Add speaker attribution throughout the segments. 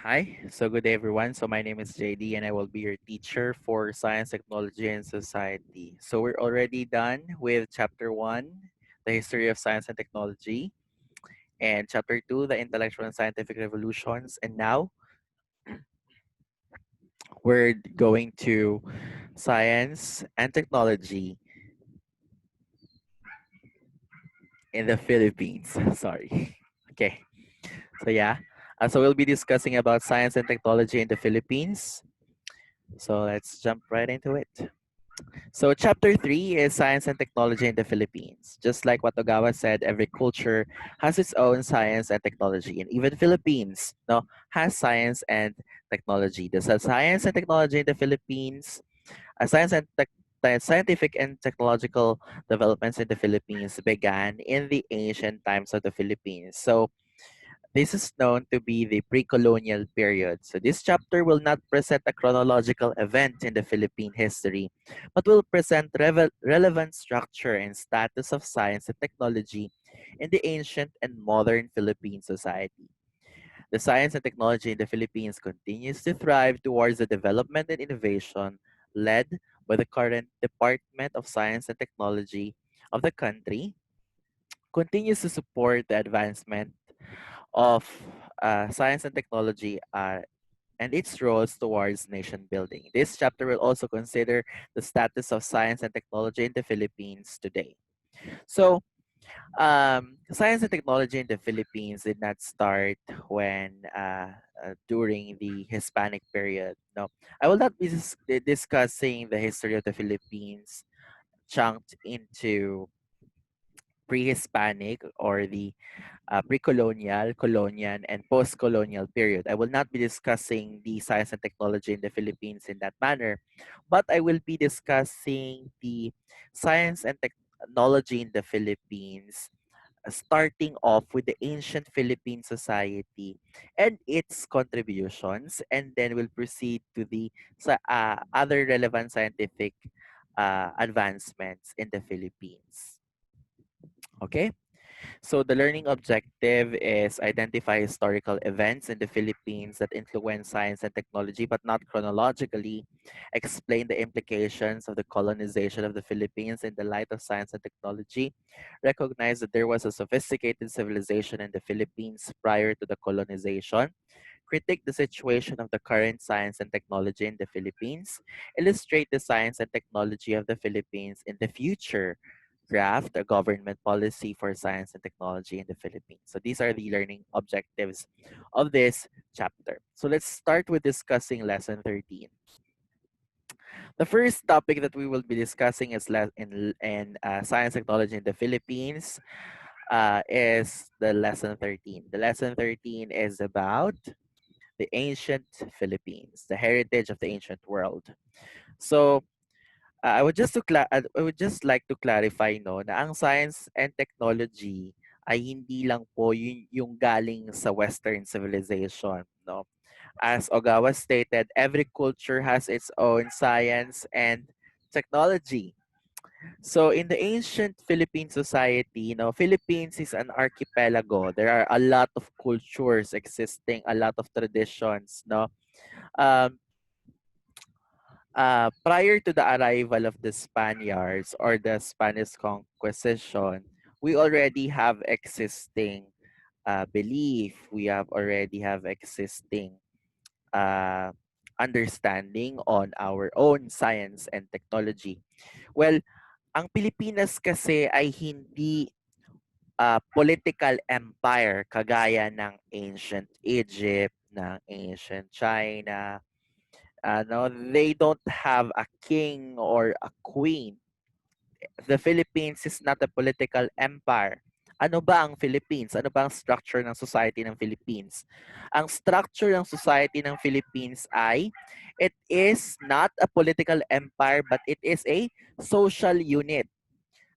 Speaker 1: Hi, so good day everyone. So my name is JD and I will be your teacher for Science, Technology, and Society. So we're already done with Chapter 1, the history of science and technology, and Chapter 2, the intellectual and scientific revolutions. And now we're going to science and technology in the Philippines. Sorry. Okay, so yeah. So we'll be discussing about science and technology in the Philippines. So let's jump right into it. So chapter 3 is science and technology in the Philippines. Just like what Ogawa said, every culture has its own science and technology, and even Philippines no has science and technology. The science and technology in the Philippines, the scientific and technological developments in the Philippines began in the ancient times of the Philippines. So this is known to be the pre-colonial period. So this chapter will not present a chronological event in the Philippine history, but will present relevant structure and status of science and technology in the ancient and modern Philippine society. The science and technology in the Philippines continues to thrive towards the development and innovation led by the current Department of Science and Technology of the country, continues to support the advancement of science and technology and its roles towards nation building. This chapter will also consider the status of science and technology in the Philippines today. So, science and technology in the Philippines did not start when during the Hispanic period. No, I will not be discussing the history of the Philippines chunked into pre-Hispanic or the pre-colonial, colonial, and post-colonial period. I will not be discussing the science and technology in the Philippines in that manner, but I will be discussing the science and technology in the Philippines, starting off with the ancient Philippine society and its contributions, and then we'll proceed to the other relevant scientific advancements in the Philippines. Okay? So the learning objective is identify historical events in the Philippines that influence science and technology, but not chronologically. Explain the implications of the colonization of the Philippines in the light of science and technology. Recognize that there was a sophisticated civilization in the Philippines prior to the colonization. Critique the situation of the current science and technology in the Philippines. Illustrate the science and technology of the Philippines in the future. Draft a government policy for science and technology in the Philippines. So these are the learning objectives of this chapter. So let's start with discussing lesson 13. The first topic that we will be discussing is in science technology in the Philippines is the lesson 13. The lesson 13 is about the ancient Philippines, the heritage of the ancient world. So I would just like to clarify no na ang science and technology ay hindi lang po yung galing sa Western civilization, no. As Ogawa stated, every culture has its own science and technology. So in the ancient Philippine society, Philippines is an archipelago. There are a lot of cultures existing, a lot of traditions, no. Um, Prior to the arrival of the Spaniards or the Spanish conquisition, we already have existing belief. We have already have existing uh, understanding on our own science and technology. Well, ang Pilipinas kasi ay hindi political empire kagaya ng ancient Egypt, ng ancient China. No, they don't have a king or a queen. The Philippines is not a political empire. Ano ba ang Philippines? Ano ba ang structure ng society ng Philippines? Ang structure ng society ng Philippines ay it is not a political empire but it is a social unit.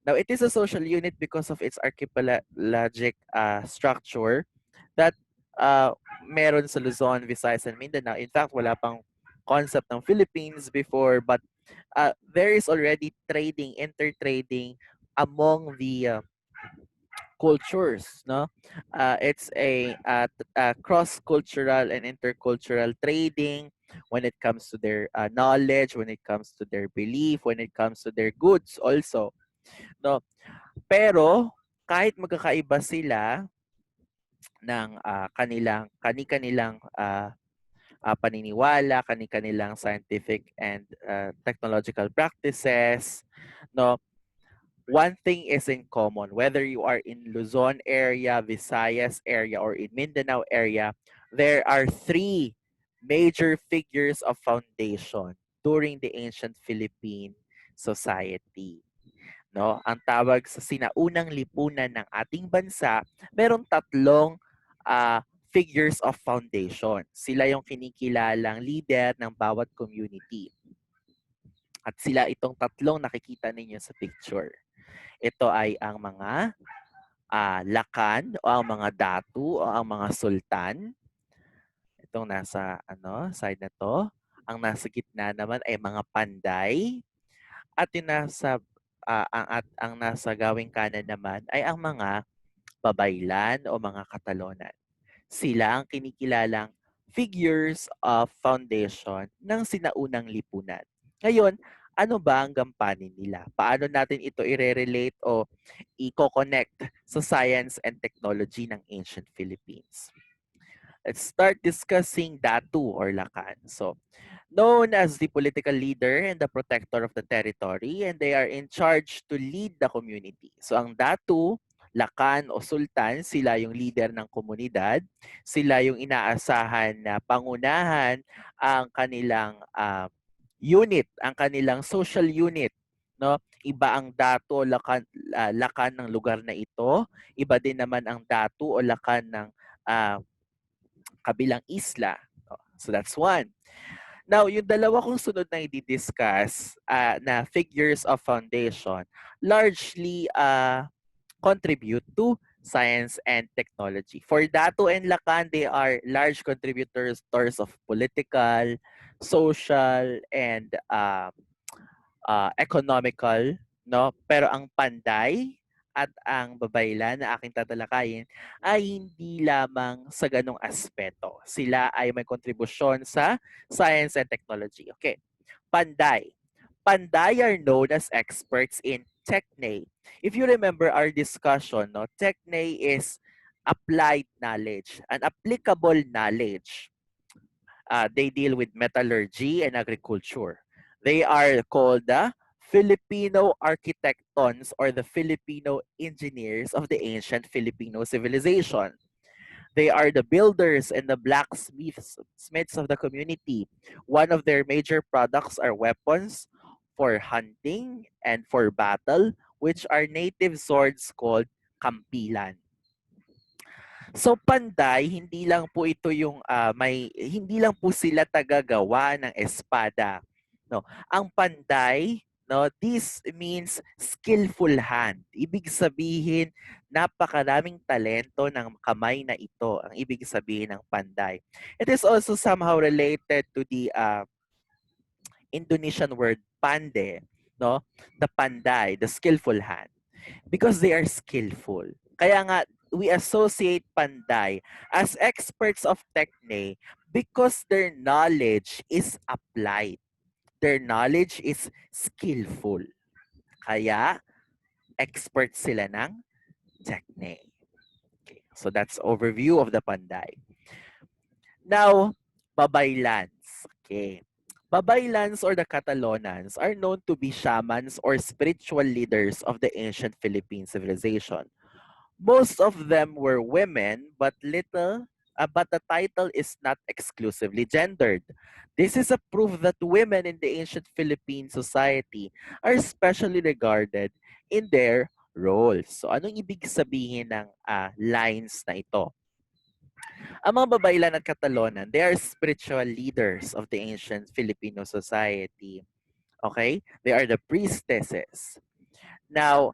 Speaker 1: Now, it is a social unit because of its archipelagic structure that meron sa Luzon, Visayas, and Mindanao. In fact, wala pang concept ng Philippines before, but there is already trading, intertrading among the cultures, no? It's a cross-cultural and intercultural trading when it comes to their knowledge, when it comes to their belief, when it comes to their goods also, no? Pero kahit magkakaiba sila ng kani-kanilang paniniwala, kani-kanilang scientific and technological practices, no? One thing is in common, whether you are in Luzon area, Visayas area, or in Mindanao area, there are three major figures of foundation during the ancient Philippine society. No? Ang tawag sa sinaunang lipunan ng ating bansa, merong tatlong figures of foundation. Sila yung kinikilalang leader ng bawat community. At sila itong tatlong nakikita ninyo sa picture. Ito ay ang mga lakan o ang mga datu o ang mga sultan. Itong nasa side na to. Ang nasa gitna naman ay mga panday. At yung nasa ang nasa gawing kanan naman ay ang mga babaylan o mga katalonan. Sila ang kinikilalang figures of foundation ng sinaunang lipunan. Ngayon, ano ba ang gampanin nila? Paano natin ito i-relate o i-connect sa science and technology ng ancient Philippines? Let's start discussing Datu or Lakan. So, known as the political leader and the protector of the territory, and they are in charge to lead the community. So ang Datu, Lakan o Sultan, sila yung leader ng komunidad. Sila yung inaasahan na pangunahan ang kanilang unit, ang kanilang social unit. No? Iba ang Datu o Lakan ng lugar na ito. Iba din naman ang Datu o Lakan ng kabilang isla. So that's one. Now, yung dalawa kong sunod na i-discuss na figures of foundation largely contribute to science and technology. For Dato and Lacan, they are large contributors of political, social, and economical, no? Pero ang Panday at ang Babaylan na aking tatalakayin ay hindi lamang sa ganong aspeto. Sila ay may kontribusyon sa science and technology. Okay. Panday. Panday are known as experts in techne. If you remember our discussion, no, techne is applied knowledge, an applicable knowledge. They deal with metallurgy and agriculture. They are called the Filipino architectons or the Filipino engineers of the ancient Filipino civilization. They are the builders and the blacksmiths of the community. One of their major products are weapons for hunting and for battle, which are native swords called kampilan. So Panday, hindi lang po ito yung hindi lang po sila tagagawa ng espada. No, ang Panday, no, this means skillful hand. Ibig sabihin, napakaraming talento ng kamay na ito. Ang ibig sabihin ng Panday. It is also somehow related to the Indonesian word pande, no? The Panday, the skillful hand. Because they are skillful. Kaya nga, we associate Panday as experts of techne because their knowledge is applied. Their knowledge is skillful. Kaya, expert sila ng techne. Okay, so that's overview of the Panday. Now, Babaylans. Okay. Babaylans or the Catalonans are known to be shamans or spiritual leaders of the ancient Philippine civilization. Most of them were women, but the title is not exclusively gendered. This is a proof that women in the ancient Philippine society are especially regarded in their roles. So anong ibig sabihin ng lines na ito? Ang mga Babaylan at Catalonan, they are spiritual leaders of the ancient Filipino society. Okay? They are the priestesses. Now,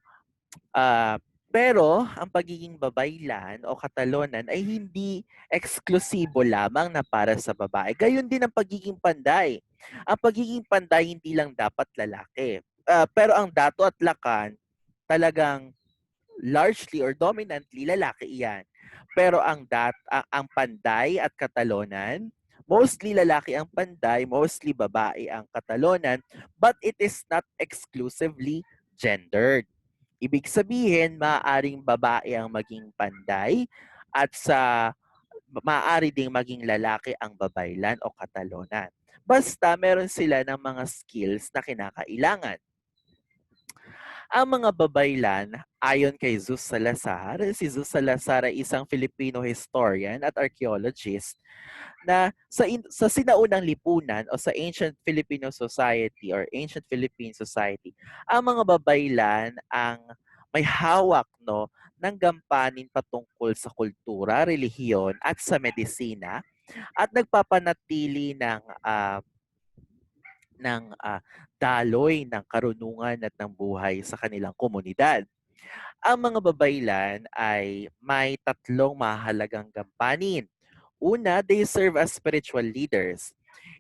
Speaker 1: pero ang pagiging babaylan o katalonan ay hindi eksklusibo lamang na para sa babae. Gayon din ang pagiging panday. Ang pagiging panday hindi lang dapat lalaki. Pero ang dato at lakan talagang largely or dominantly lalaki iyan. Pero ang Panday at Catalonan, mostly lalaki ang Panday, mostly babae ang Catalonan, but it is not exclusively gendered. Ibig sabihin, maaaring babae ang maging Panday at maaari ding maging lalaki ang Babaylan o Catalonan. Basta meron sila ng mga skills na kinakailangan. Ang mga babaylan, ayon kay Zeus Salazar, si Zeus Salazar ay isang Filipino historian at archaeologist na sa sinaunang lipunan o sa ancient Filipino society or ancient Philippine society, ang mga babaylan ang may hawak ng gampanin patungkol sa kultura, relihiyon at sa medisina at nagpapanatili ng daloy ng karunungan at ng buhay sa kanilang komunidad. Ang mga babaylan ay may tatlong mahalagang gampanin. Una, they serve as spiritual leaders.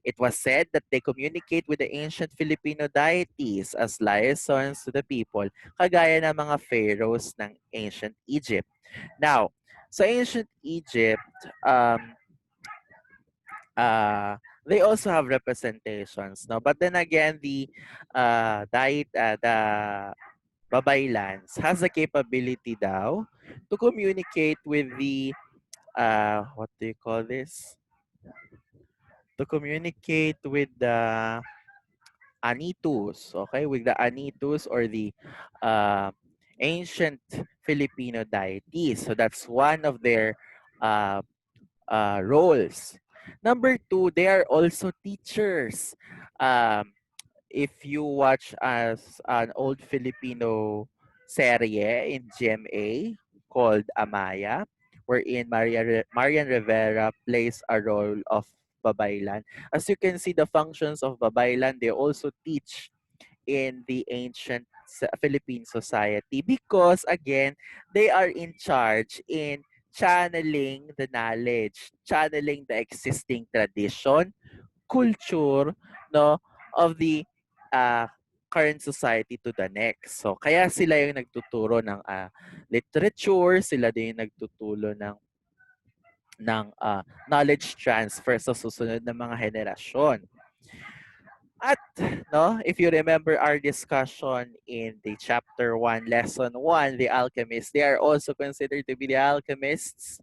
Speaker 1: It was said that they communicate with the ancient Filipino deities as liaisons to the people, kagaya ng mga pharaohs ng ancient Egypt. Now, sa ancient Egypt, they also have representations, no? But then again, the Babaylans has the capability daw to communicate with the what do you call this? To communicate with the Anitus, okay? With the Anitus or the uh, ancient Filipino deities. So that's one of their uh, roles. Number two, they are also teachers. Um, if you watch as an old Filipino serye in GMA called Amaya, wherein Marian Rivera plays a role of Babaylan. As you can see, the functions of Babaylan, they also teach in the ancient Philippine society because, again, they are in charge in channeling the knowledge, channeling the existing tradition, culture, no, of the uh, current society to the next. So, kaya sila yung nagtuturo ng literature, sila din yung nagtuturo ng knowledge transfer sa susunod na mga henerasyon. At no, if you remember our discussion in the chapter 1, lesson 1, the alchemists, they are also considered to be the alchemists,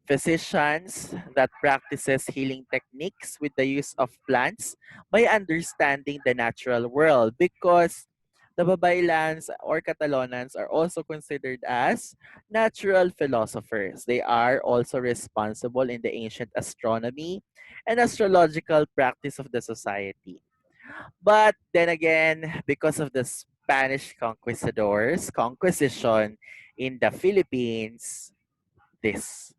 Speaker 1: physicians that practices healing techniques with the use of plants by understanding the natural world, because the Babaylans or Catalonans are also considered as natural philosophers. They are also responsible in the ancient astronomy and astrological practice of the society. But then again, because of the Spanish conquistadors, conquisition in the Philippines, this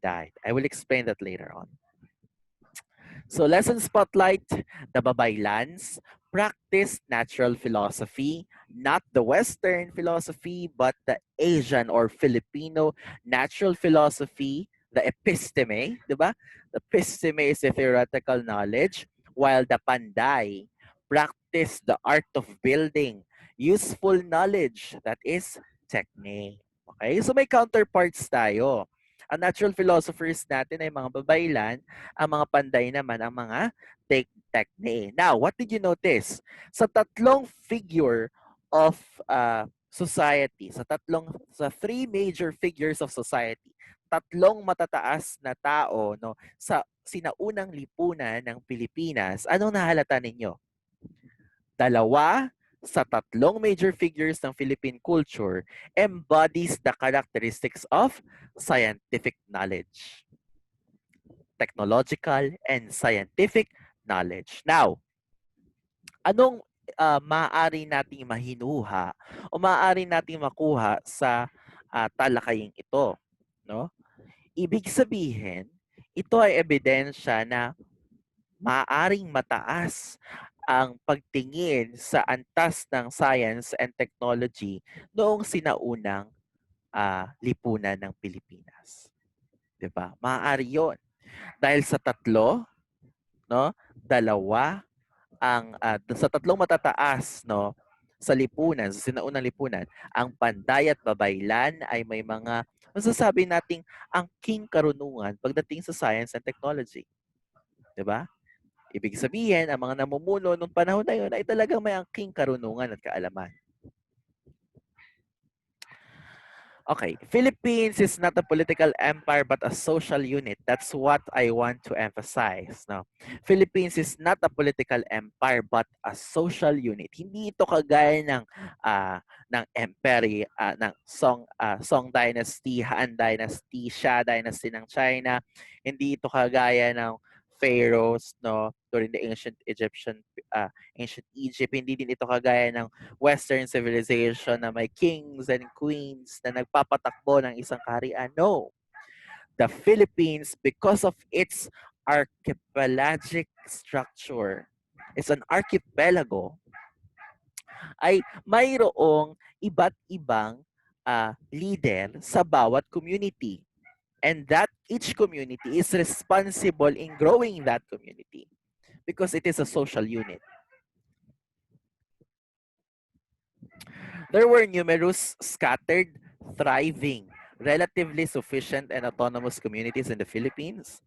Speaker 1: died. I will explain that later on. So lesson spotlight, the Babaylans practiced natural philosophy, not the Western philosophy, but the Asian or Filipino natural philosophy, the episteme, diba? The episteme is a theoretical knowledge, while the Panday practiced the art of building, useful knowledge, that is technique. Okay, so may counterparts tayo. Ang natural philosophers natin ay mga babaylan, ang mga panday naman ang mga techne. Now, what did you notice? Sa tatlong figure of society, sa three major figures of society, tatlong matataas na tao no sa sinaunang lipunan ng Pilipinas, anong nahalata ninyo? Dalawa sa tatlong major figures ng Philippine culture embodies the characteristics of scientific knowledge, technological and scientific knowledge. Now, anong maaari nating mahinuha o maaari nating makuha sa talakaying ito, no? Ibig sabihin, ito ay ebidensya na maaring mataas ang pagtingin sa antas ng science and technology noong sinaunang lipunan ng Pilipinas. 'Di ba? Maaari 'yon. Dahil sa tatlo, no? Dalawa ang sa tatlong matataas, no? sa lipunan, sa sinaunang lipunan, ang panday at babaylan ay may mga masasabi nating angking karunungan pagdating sa science and technology. 'Di ba? Ibig sabihin, ang mga namumuno nung panahon na yun ay talagang may angking karunungan at kaalaman. Okay, Philippines is not a political empire but a social unit. That's what I want to emphasize. No, Philippines is not a political empire but a social unit. Hindi ito kagaya ng empire ng Song Dynasty, Han Dynasty, Xia Dynasty ng China. Hindi ito kagaya ng pharaohs no during the ancient Egypt. Hindi din ito kagaya ng Western civilization na may kings and queens na nagpapatakbo ng isang kaharian. No. The Philippines, because of its archipelagic structure, it's an archipelago, ay mayroong iba't ibang leader sa bawat community. And that each community is responsible in growing that community because it is a social unit. There were numerous scattered, thriving, relatively sufficient and autonomous communities in the Philippines.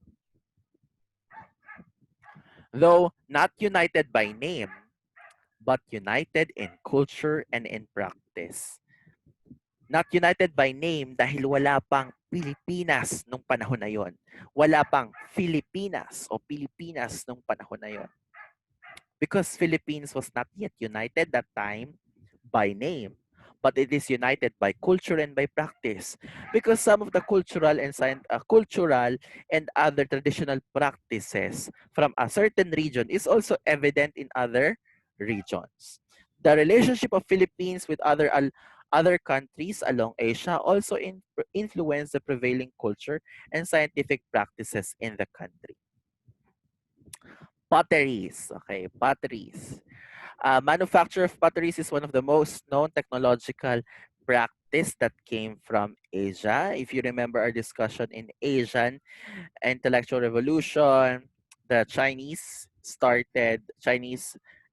Speaker 1: Though not united by name, but united in culture and in practice. Not united by name dahil wala pang Pilipinas nung panahon na yon. Wala pang Filipinas o Pilipinas nung panahon na yon. Because Philippines was not yet united that time by name, but it is united by culture and by practice. Because some of the cultural and other traditional practices from a certain region is also evident in other regions. The relationship of Philippines with other countries along Asia also influence the prevailing culture and scientific practices in the country. Potteries. Okay, potteries. Manufacture of potteries is one of the most known technological practice that came from Asia. If you remember our discussion in Asian intellectual revolution, the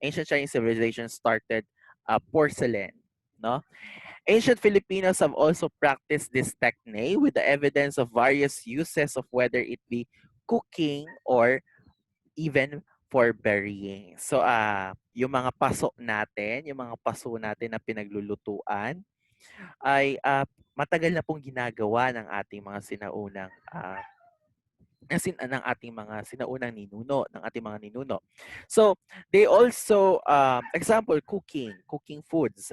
Speaker 1: ancient Chinese civilization started porcelain. No, ancient Filipinos have also practiced this technique with the evidence of various uses of whether it be cooking or even for burying. So, yung mga paso natin na pinaglulutuan ay matagal na pong ginagawa ng ating mga ninuno. So, they also, example, cooking foods.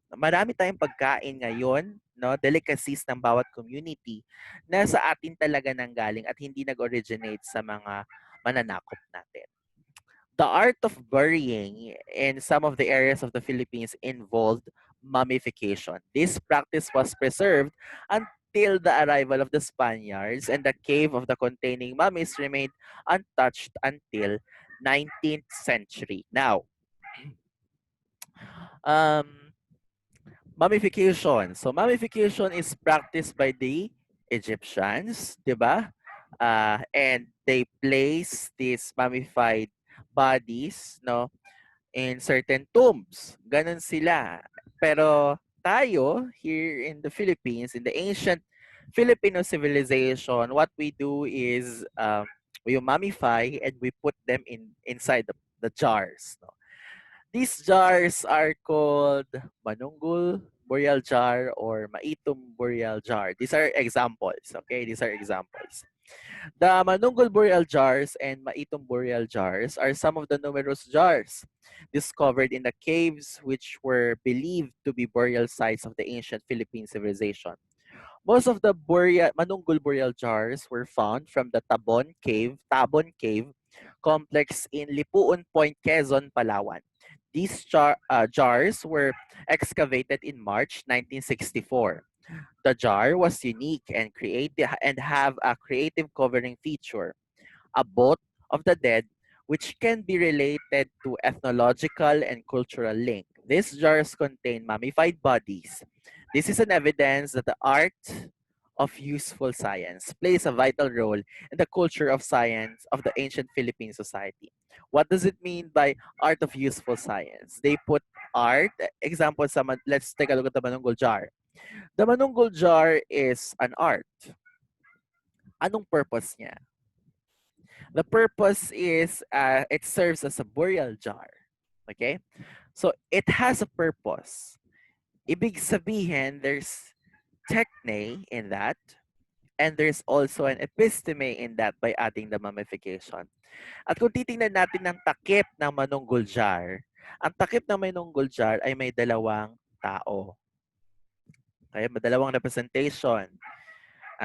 Speaker 1: Marami tayong pagkain ngayon, no, delicacies ng bawat community na sa atin talaga nanggaling at hindi nag-originate sa mga mananakop natin. The art of burying in some of the areas of the Philippines involved mummification. This practice was preserved until the arrival of the Spaniards, and the cave of the containing mummies remained untouched until 19th century. Now, mummification. So mummification is practiced by the Egyptians, 'di ba? And they place these mummified bodies, no, in certain tombs. Ganon sila. Pero tayo here in the Philippines, in the ancient Filipino civilization, what we do is we mummify and we put them inside the jars. No? These jars are called Manunggul Boreal jar or Maitum Boreal jar. These are examples. Okay, these are examples. The Manunggul Boreal jars and Maitum Boreal jars are some of the numerous jars discovered in the caves which were believed to be burial sites of the ancient Philippine civilization. Most of the Manunggul Boreal jars were found from the Tabon Cave complex in Lipuon Point, Quezon, Palawan. These jars were excavated in March 1964. The jar was unique and creative and have a creative covering feature, a boat of the dead, which can be related to ethnological and cultural link. These jars contain mummified bodies. This is an evidence that the art of useful science plays a vital role in the culture of science of the ancient Philippine society. What does it mean by art of useful science? They put art. Example, let's take a look at the Manunggul jar. The Manunggul jar is an art. Anong purpose niya? The purpose is it serves as a burial jar. Okay? So it has a purpose. Ibig sabihin, there's techne in that, and there's also an episteme in that by adding the mummification. At kung titingnan natin ng takip ng Manunggul jar, ang takip ng Manunggul jar ay may dalawang tao. Okay, may dalawang representation.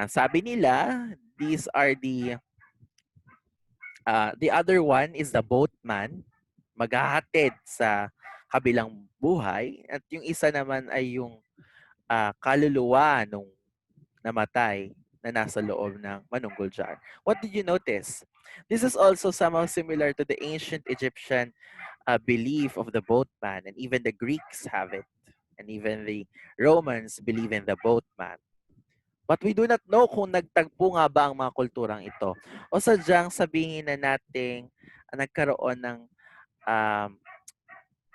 Speaker 1: Sabi nila, these are the other one is the boatman, maghahatid sa kabilang buhay. At yung isa naman ay yung kaluluwa nung namatay na nasa loob ng Manunggul jar. What did you notice? This is also somehow similar to the ancient Egyptian belief of the boatman, and even the Greeks have it, and even the Romans believe in the boatman. But we do not know kung nagtagpo nga ba ang mga kulturang ito. O sadyang sabihin na nating nagkaroon ng um,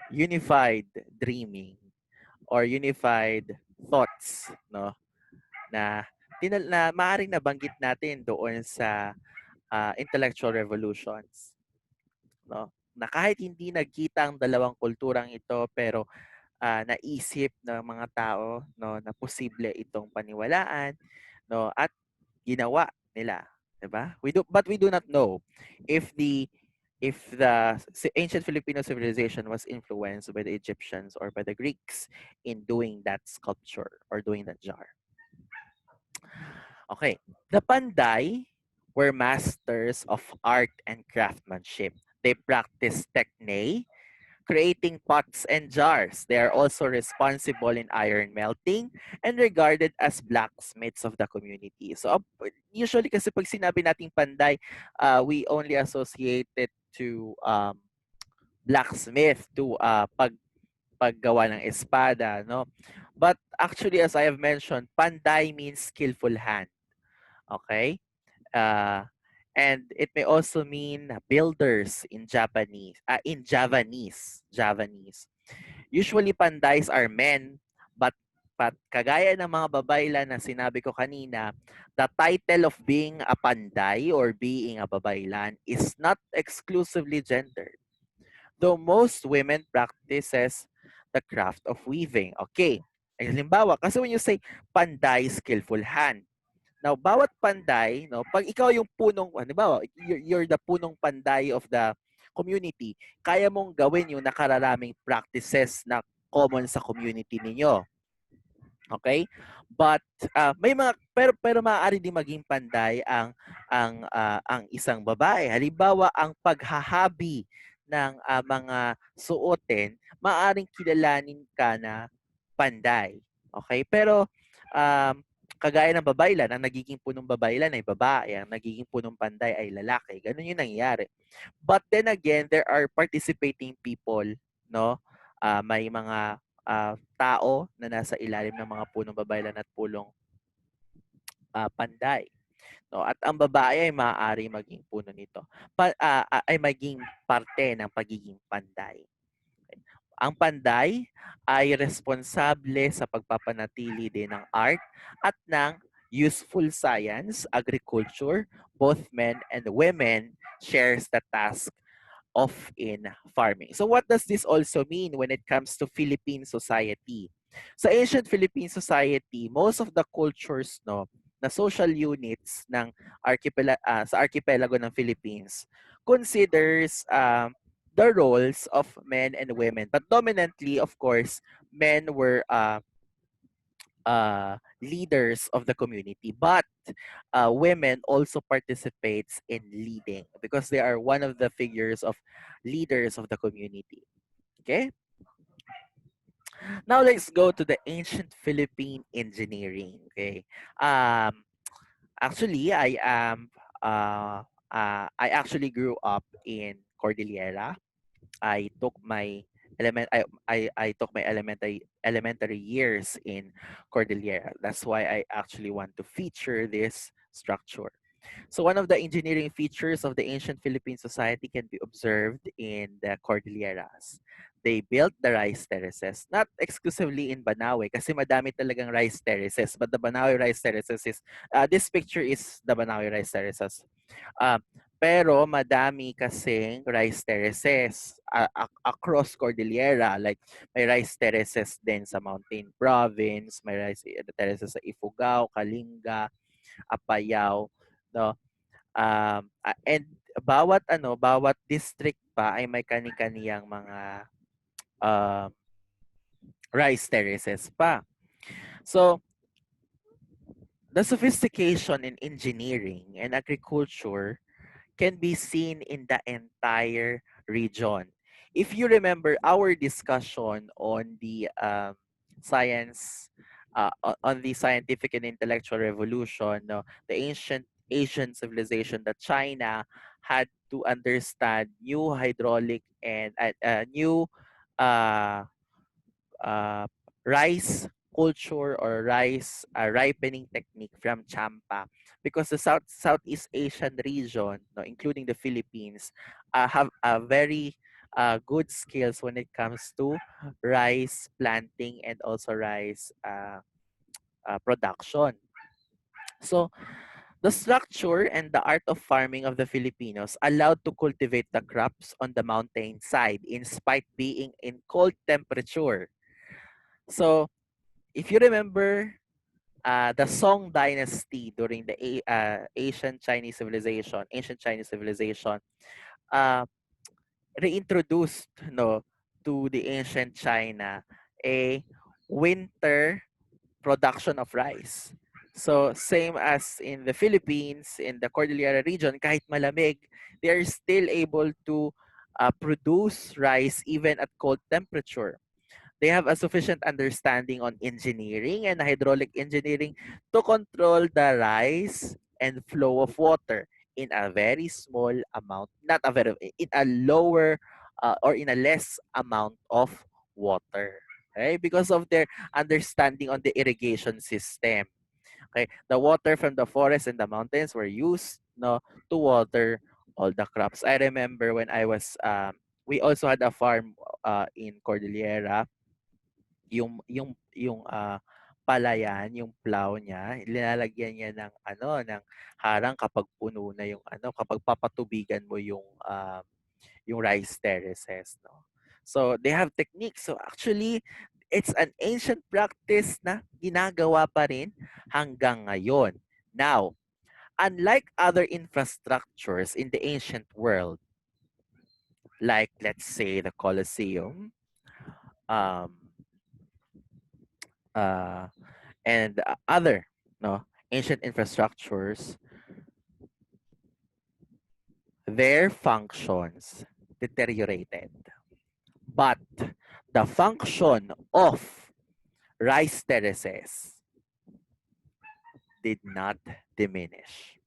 Speaker 1: unified dreaming or unified thoughts, no? Na maaaring nabanggit natin doon sa intellectual revolutions, no? Na kahit hindi nagkita ang dalawang kulturang ito, pero naisip ng mga tao, no, na posible itong paniwalaan, no, at ginawa nila, 'di ba? But we do not know if the ancient Filipino civilization was influenced by the Egyptians or by the Greeks in doing that sculpture or doing that jar. Okay, the Panday were masters of art and craftsmanship. They practiced techne, creating pots and jars. They are also responsible in iron melting and regarded as blacksmiths of the community. So usually kasi pag sinabi nating Panday, we only associate it to blacksmith, to paggawa ng espada, no? But actually, as I have mentioned, Panday means skillful hand. Okay? Uh, and it may also mean builders in Japanese. Javanese. Usually, pandays are men, but kagaya ng mga babaylan na sinabi ko kanina, the title of being a panday or being a babaylan is not exclusively gendered. Though most women practices the craft of weaving. Okay. Halimbawa, kasi when you say panday, skillful hand, now, bawat panday, no, pag ikaw yung punong, halimbawa, you're the punong panday of the community, kaya mong gawin yung nakararaming practices na common sa community ninyo. Okay? But may mga pero maaari din maging panday ang isang babae. Halimbawa, ang paghahabi ng mga suotin, maaring kilalanin ka na panday. Okay? Pero kagaya ng babaylan, ang nagiging punong babaylan ay babae, ang nagiging punong panday ay lalaki. Ganun yung nangyayari. But then again, there are participating people, no? May mga tao na nasa ilalim ng mga punong babaylan at pulong panday. No? At ang babae ay maaari maging puno nito. Ay maging parte ng pagiging panday. Ang panday ay responsable sa pagpapanatili din ng art at ng useful science, agriculture. Both men and women shares the task of in farming. So what does this also mean when it comes to Philippine society? Sa ancient Philippine society, most of the cultures, no, na social units ng sa archipelago ng Philippines considers the roles of men and women. But dominantly, of course, men were leaders of the community. But women also participates in leading because they are one of the figures of leaders of the community. Okay? Now let's go to the ancient Philippine engineering. Okay? Actually, I actually grew up in Cordillera. I took my I took my elementary years in Cordillera. That's why I actually want to feature this structure. So one of the engineering features of the ancient Philippine society can be observed in the Cordilleras. they built the rice terraces, not exclusively in Banawe kasi madami talagang rice terraces, but the Banawe rice terraces is, this picture is the Banawe rice terraces. Uh, pero madami kasing rice terraces across Cordillera. Like may rice terraces din sa Mountain Province, may rice terraces sa Ifugao, Kalinga, Apayao, no? And bawat district pa ay may kani-kaniyang mga um, rice terraces pa. So, the sophistication in engineering and agriculture can be seen in the entire region. If you remember our discussion on the science, on the scientific and intellectual revolution, no, the ancient Asian civilization that China had to understand new hydraulic and new uh, uh, rice culture or rice ripening technique from Champa, because the Southeast Asian region, no, including the Philippines, have a very good skills when it comes to rice planting and also rice production. So the structure and the art of farming of the Filipinos allowed to cultivate the crops on the mountain side in spite being in cold temperature. So if you remember the Song Dynasty during the ancient Chinese civilization, uh, reintroduced, no, to the ancient China a winter production of rice. So same as in the Philippines, in the Cordillera region, kahit malamig, they are still able to produce rice even at cold temperature. They have a sufficient understanding on engineering and hydraulic engineering to control the rise and flow of water in a very small amount, not a very, in a lower or in a less amount of water. Okay, because of their understanding on the irrigation system. Okay, the water from the forest and the mountains were used, no, to water all the crops. I remember when I was we also had a farm in Cordillera. Yung palayan, yung plow niya, nilalagyan niya ng ng harang kapag puno na yung kapag papatubigan mo yung rice terraces, no. So they have techniques. So actually, it's an ancient practice na ginagawa pa rin hanggang ngayon. Now, unlike other infrastructures in the ancient world, like let's say the Colosseum, um, uh, and other, no, ancient infrastructures, their functions deteriorated, but the function of rice terraces did not diminish.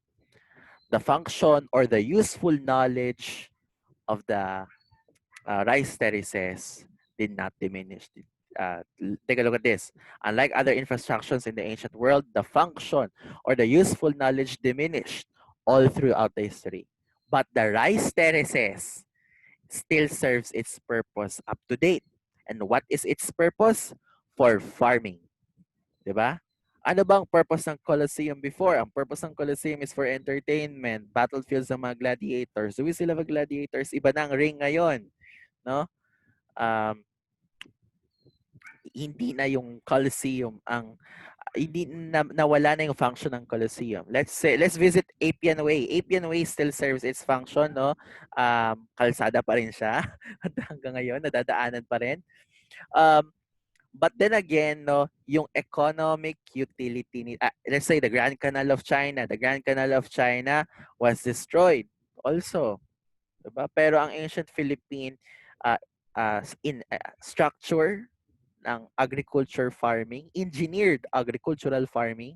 Speaker 1: The function or the useful knowledge of the rice terraces did not diminish. Take a look at this. Unlike other infrastructures in the ancient world, the function or the useful knowledge diminished all throughout the history. But the rice terraces still serves its purpose up to date. And what is its purpose? For farming. Diba? Ano bang purpose ng Colosseum before? Ang purpose ng Colosseum is for entertainment, battlefields ng mga gladiators. Do we still have gladiators? Iba na ang ring ngayon. No? Um, hindi na yung Colosseum ang hindi na, nawala na yung function ng Colosseum. Let's visit Appian Way. Appian Way still serves its function, no? Kalsada pa rin siya hanggang ngayon, nadadaanan pa rin. But then again, no, yung economic utility, let's say the Grand Canal of China. The Grand Canal of China was destroyed also. Diba? Pero ang ancient Philippine structure ng agriculture farming, engineered agricultural farming,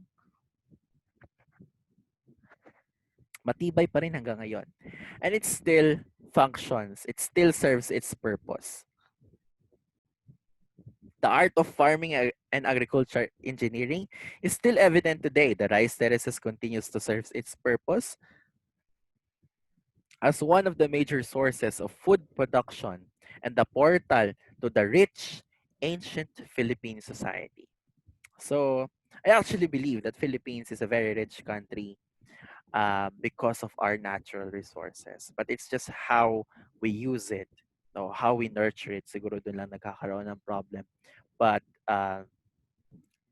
Speaker 1: matibay pa rin hanggang ngayon. And it still functions. It still serves its purpose. The art of farming and agriculture engineering is still evident today. The rice terraces continues to serve its purpose as one of the major sources of food production and the portal to the rich, ancient Philippine society. So I actually believe that Philippines is a very rich country because of our natural resources. But it's just how we use it, no, how we nurture it. Siguro dun lang nagkakaroon ng problem. But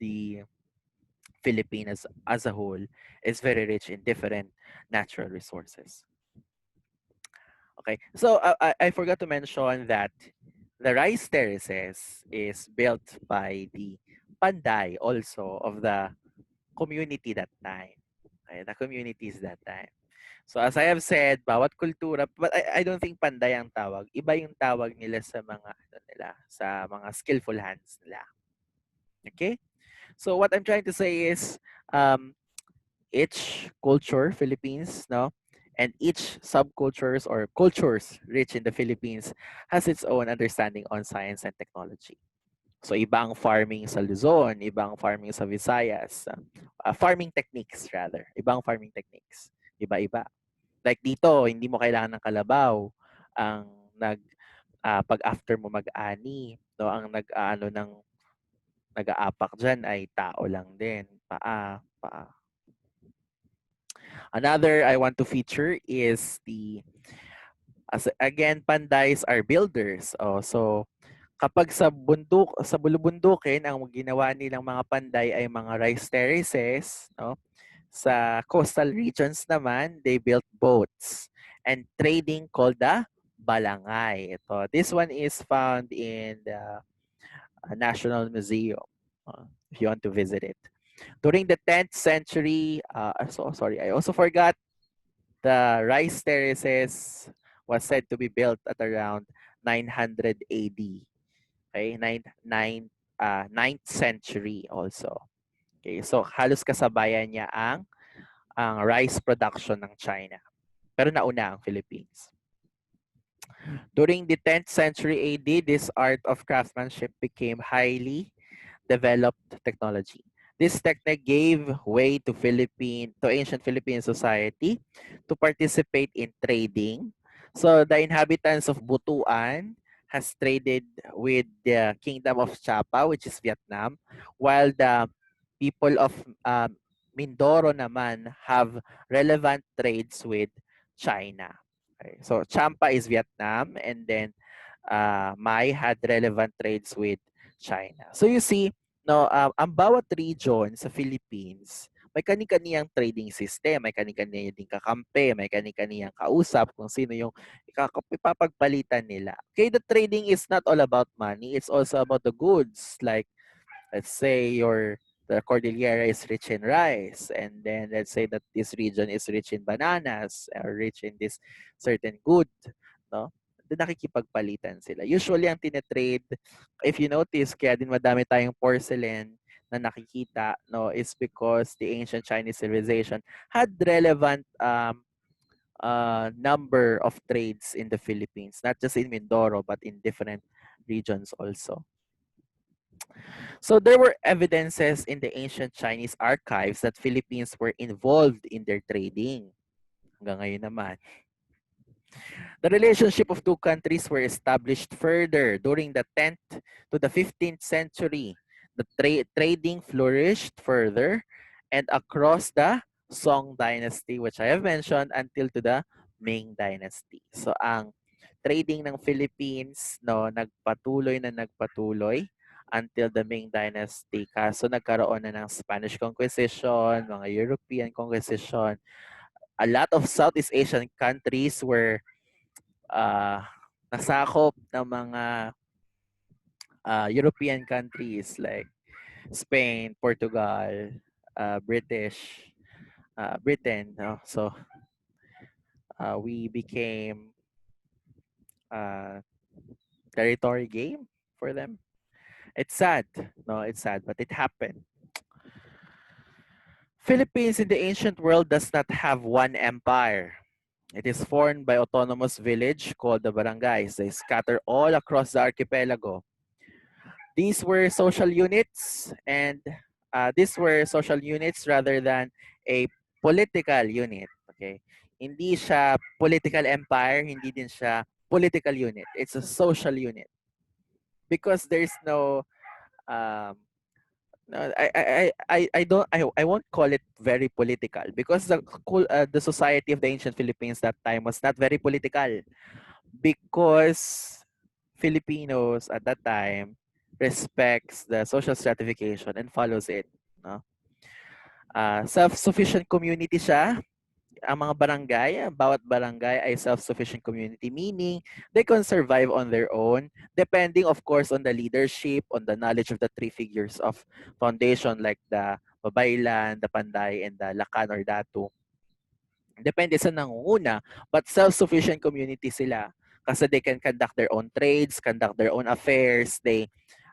Speaker 1: the Philippines as a whole is very rich in different natural resources. Okay, so I forgot to mention that the Rice Terraces is built by the Panday also of the community that time. Okay, the communities that time. So as I have said, bawat kultura, but I don't think Panday ang tawag. Iba yung tawag nila sa mga ano nila, sa mga skillful hands nila. Okay? So what I'm trying to say is um, each culture, Philippines, no, and each subcultures or cultures rich in the Philippines has its own understanding on science and technology. So ibang farming sa Luzon, ibang farming sa Visayas, farming techniques rather, ibang farming techniques, iba-iba. Like dito, hindi mo kailangan ng kalabaw. Ang pag after mo mag-ani, no, ang nag-aano ng nag-aapak diyan ay tao lang din, paa. Another I want to feature is as again, Pandays are builders. Oh, so kapag sa bulubundukin, ang ginawa nilang mga Panday ay mga rice terraces, no? Sa coastal regions naman, they built boats and trading called the balangay. This one is found in the National Museum if you want to visit it. During the 10th century, sorry, I also forgot the Rice Terraces was said to be built at around 900 AD. Okay, 9th century also. Okay, so halos kasabayan niya ang rice production ng China. Pero nauna ang Philippines. During the 10th century AD, this art of craftsmanship became highly developed technology. This technique gave way to ancient Philippine society to participate in trading. So the inhabitants of Butuan has traded with the Kingdom of Chapa, which is Vietnam, while the people of Mindoro naman have relevant trades with China. Okay. So Champa is Vietnam, and then Mai had relevant trades with China. So you see, no, ang bawat region sa Philippines, may kani-kaniyang trading system, may kani-kaniya ding kakampi, may kani-kaniyang kausap kung sino yung ipapagpalitan nila. Okay, the trading is not all about money, it's also about the goods. Like, let's say the Cordillera is rich in rice, and then let's say that this region is rich in bananas or rich in this certain good, no? Doon nakikipagpalitan sila. Usually ang tinetrade, if you notice, kaya din madami tayong porcelain na nakikita, no, is because the ancient Chinese civilization had relevant number of trades in the Philippines, not just in Mindoro but in different regions also. So there were evidences in the ancient Chinese archives that Philippines were involved in their trading. Hanggang ngayon naman. The relationship of two countries were established further during the 10th to the 15th century. The trading flourished further and across the Song dynasty, which I have mentioned, until to the Ming dynasty. So ang trading ng Philippines, no, nagpatuloy until the Ming dynasty. Kaso nagkaroon na ng Spanish Conquisition, mga European Conquisition. A lot of Southeast Asian countries were nasakop ng mga European countries like Spain, Portugal, Britain. No? So we became territory game for them. It's sad. No, it's sad, but it happened. Philippines in the ancient world does not have one empire. It is formed by autonomous village called the barangays. They scatter all across the archipelago. These were social units, and these were social units rather than a political unit. Okay? Hindi siya political empire, hindi din siya political unit. It's a social unit because there's no um, no, I won't call it very political because the society of the ancient Philippines that time was not very political because Filipinos at that time respects the social stratification and follows it. No? Self-sufficient community siya. Ang mga barangay, bawat barangay ay self-sufficient community, meaning they can survive on their own, depending of course on the leadership, on the knowledge of the three figures of foundation like the Babaylan, the Panday, and the Lakan or Datu. Depende sa nangunguna, but self-sufficient community sila kasi they can conduct their own trades, conduct their own affairs, they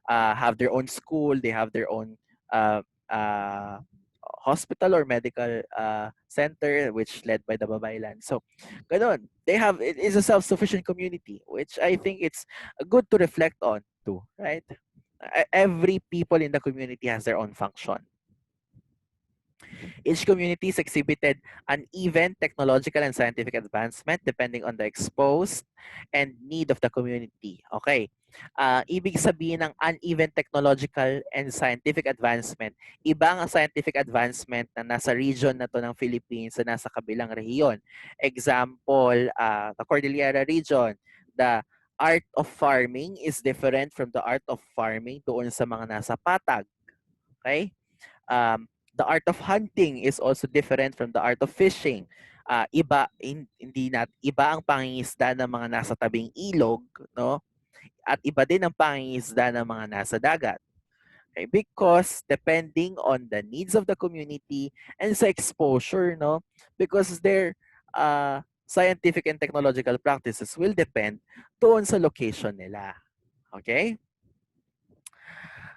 Speaker 1: have their own school, they have their own uh, uh, hospital or medical center which led by the Babaylan. So, ganun. They have, it is a self-sufficient community, which I think it's good to reflect on too, right? Every people in the community has their own function. Each community has exhibited uneven technological and scientific advancement depending on the exposed and need of the community. Okay. Ibig sabihin ng uneven technological and scientific advancement, iba ang scientific advancement na nasa region na to ng Philippines na nasa kabilang rehiyon. Example, the Cordillera region, the art of farming is different from the art of farming doon sa mga nasa patag. Okay? The art of hunting is also different from the art of fishing. Iba ang pangingisda ng mga nasa tabing ilog, no? At iba din ang pangingisda ng mga nasa dagat. Okay? Because depending on the needs of the community and sa exposure, no? Because their scientific and technological practices will depend doon sa location nila. Okay?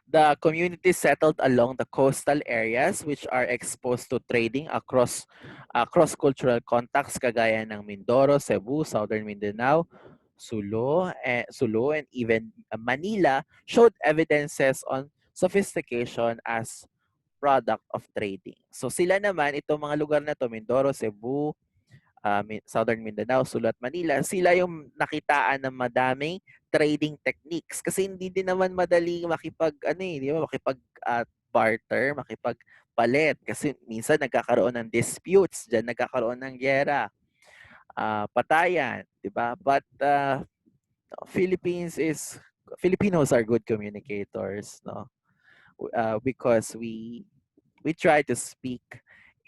Speaker 1: The community settled along the coastal areas which are exposed to trading across cross-cultural contacts kagaya ng Mindoro, Cebu, Southern Mindanao, Sulu, and even Manila showed evidences on sophistication as product of trading. So sila naman, itong mga lugar na to, Mindoro, Cebu, Southern Mindanao, Sulu at Manila, sila yung nakitaan ng madaming trading techniques kasi hindi din naman madali makipag barter, makipagpalit kasi minsan nagkakaroon ng disputes, diyan nagkakaroon ng giyera, patayan, 'di ba? But Filipinos are good communicators, no? Because we try to speak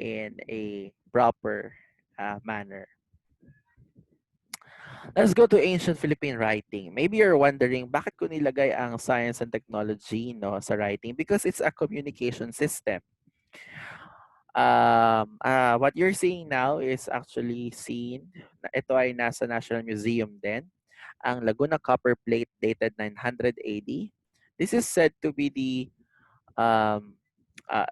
Speaker 1: in a proper manner. Let's go to ancient Philippine writing. Maybe you're wondering, bakit ko nilagay ang science and technology sa writing? Because it's a communication system. What you're seeing now is actually seen. Ito ay nasa National Museum din. Ang Laguna copper plate dated 900 AD. This is said to be um, uh,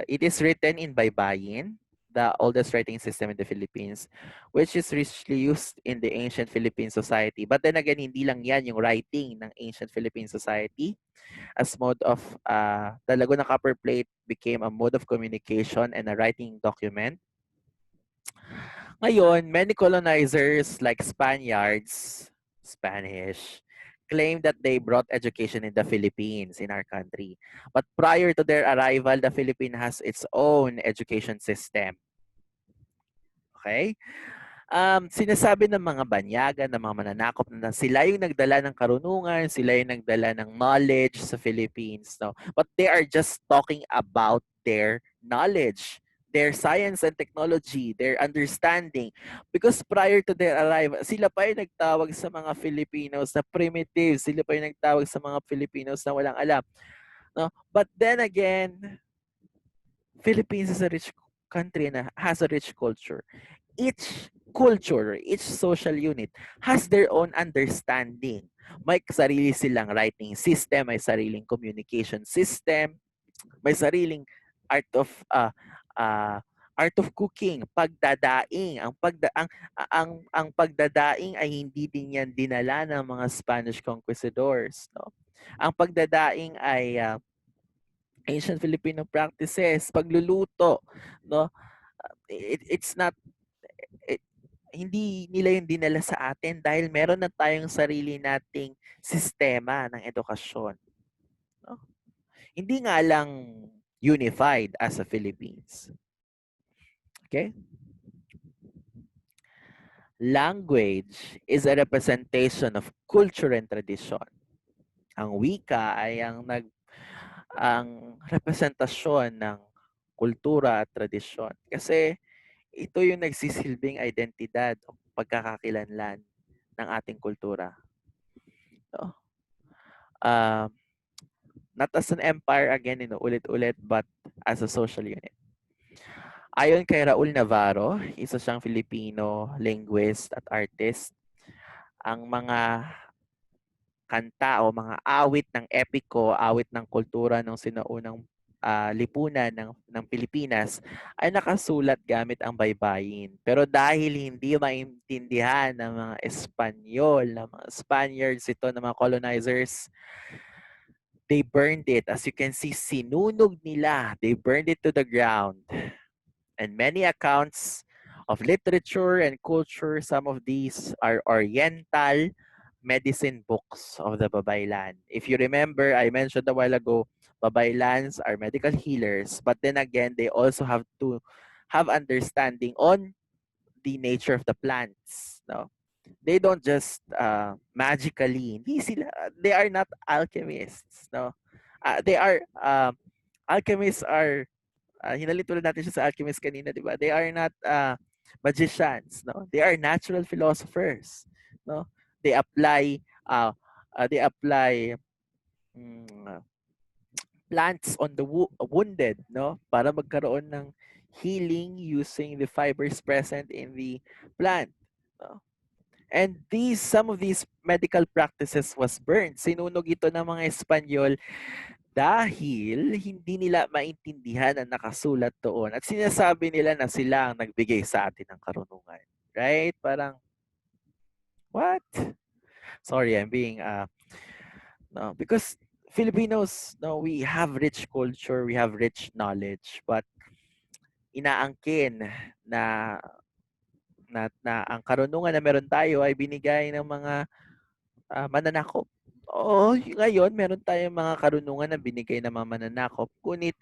Speaker 1: it is written in Baybayin, the oldest writing system in the Philippines, which is richly used in the ancient Philippine society. But then again, hindi lang yan yung writing ng ancient Philippine society. As mode of, the Laguna copper plate became a mode of communication and a writing document. Ngayon, many colonizers like Spanish, claim that they brought education in the Philippines, in our country. But prior to their arrival, the Philippines has its own education system. Okay? Sinasabi ng mga banyaga, ng mga mananakop na sila yung nagdala ng karunungan, sila yung nagdala ng knowledge sa Philippines. No? But they are just talking about their knowledge, their science and technology, their understanding. Because prior to their arrival, sila pa yung nagtawag sa mga Filipinos na primitive, sila pa yung nagtawag sa mga Filipinos na walang alam. No? But then again, Philippines is a rich country na has a rich culture. Each culture, each social unit has their own understanding. May sarili silang writing system, may sariling communication system, may sariling art of art of cooking, pagdadaing. Ang pagdadaing ay hindi din yan dinala ng mga Spanish conquistadors, no? Ang pagdadaing ay ancient Filipino practices, pagluluto, no? It's not it, hindi nila yung dinala sa atin dahil meron na tayong sarili nating sistema ng edukasyon. No? Hindi nga lang unified as a Philippines. Okay? Language is a representation of culture and tradition. Ang wika ay ang representasyon ng kultura at tradisyon. Kasi ito yung nagsisilbing identidad o pagkakakilanlan ng ating kultura. No? Uh, not as an empire again, ulit-ulit, but as a social unit. Ayon kay Raul Navarro, isa siyang Filipino linguist at artist, ang mga kanta o mga awit ng epiko, awit ng kultura ng sinaunang lipunan ng Pilipinas ay nakasulat gamit ang baybayin. Pero dahil hindi maintindihan ng mga Espanyol, ng mga Spaniards ito, ng mga colonizers, they burned it. As you can see, sinunog nila. They burned it to the ground. And many accounts of literature and culture, some of these are Oriental medicine books of the Babaylan. If you remember, I mentioned a while ago, Babaylans are medical healers, but then again, they also have to have understanding on the nature of the plants. No? They don't just magically, hindi sila, they are not alchemists. No? Alchemists are, hinalit ulit natin siya sa alchemist kanina, di ba? They are not magicians, no? They are natural philosophers, no? They apply uh, they apply mm, plants on the wounded, no? Para magkaroon ng healing using the fibers present in the plant, no? And some of these medical practices was burned. Sinunog ito ng mga Espanyol dahil hindi nila maintindihan ang nakasulat doon at sinasabi nila na sila ang nagbigay sa atin ng karunungan. Right? Parang, what? Sorry, I'm being, no, because Filipinos, no, we have rich culture, we have rich knowledge, but inaangkin na, na ang karunungan na meron tayo ay binigay ng mga mananakop. Oo, ngayon meron tayong mga karunungan na binigay ng mga mananakop, ngunit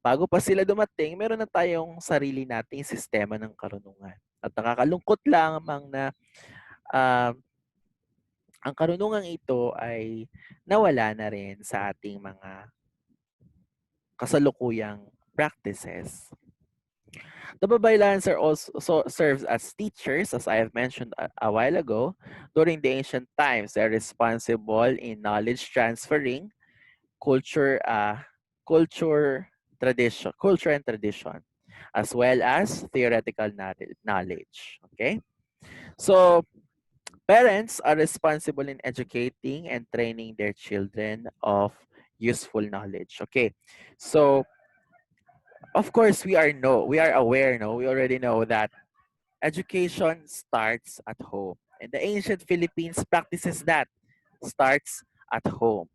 Speaker 1: bago pa sila dumating, meron na tayong sarili nating sistema ng karunungan. At nakakalungkot lamang na uh, ang karunungan ito ay nawala na rin sa ating mga kasalukuyang practices. The Babaylans are also serves as teachers, as I have mentioned a while ago. During the ancient times, they're responsible in knowledge transferring, culture, culture and tradition, as well as theoretical knowledge. Okay, so parents are responsible in educating and training their children of useful knowledge. Okay, so of course we are aware, no, we already know that education starts at home, and the ancient Philippines practices that starts at home.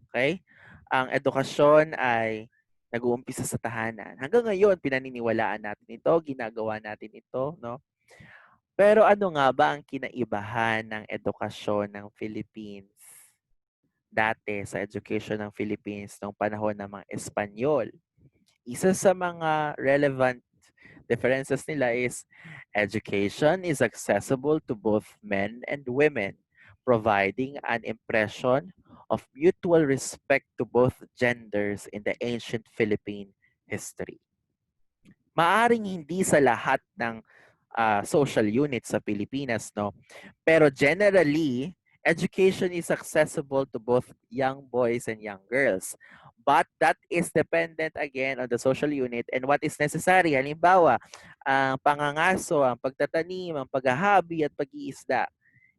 Speaker 1: Okay? Ang edukasyon ay nag-uumpisa sa tahanan. Hanggang ngayon, pinaniniwalaan natin ito, ginagawa natin ito, no? Pero ano nga ba ang kinaibahan ng edukasyon ng Philippines dati sa education ng Philippines noong panahon ng mga Espanyol? Isa sa mga relevant differences nila is education is accessible to both men and women, providing an impression of mutual respect to both genders in the ancient Philippine history. Maaring hindi sa lahat ng social units sa Pilipinas, no? Pero generally, education is accessible to both young boys and young girls. But that is dependent again on the social unit and what is necessary. Halimbawa, ang pangangaso, ang pagtatanim, ang paghahabi at pag-iisda.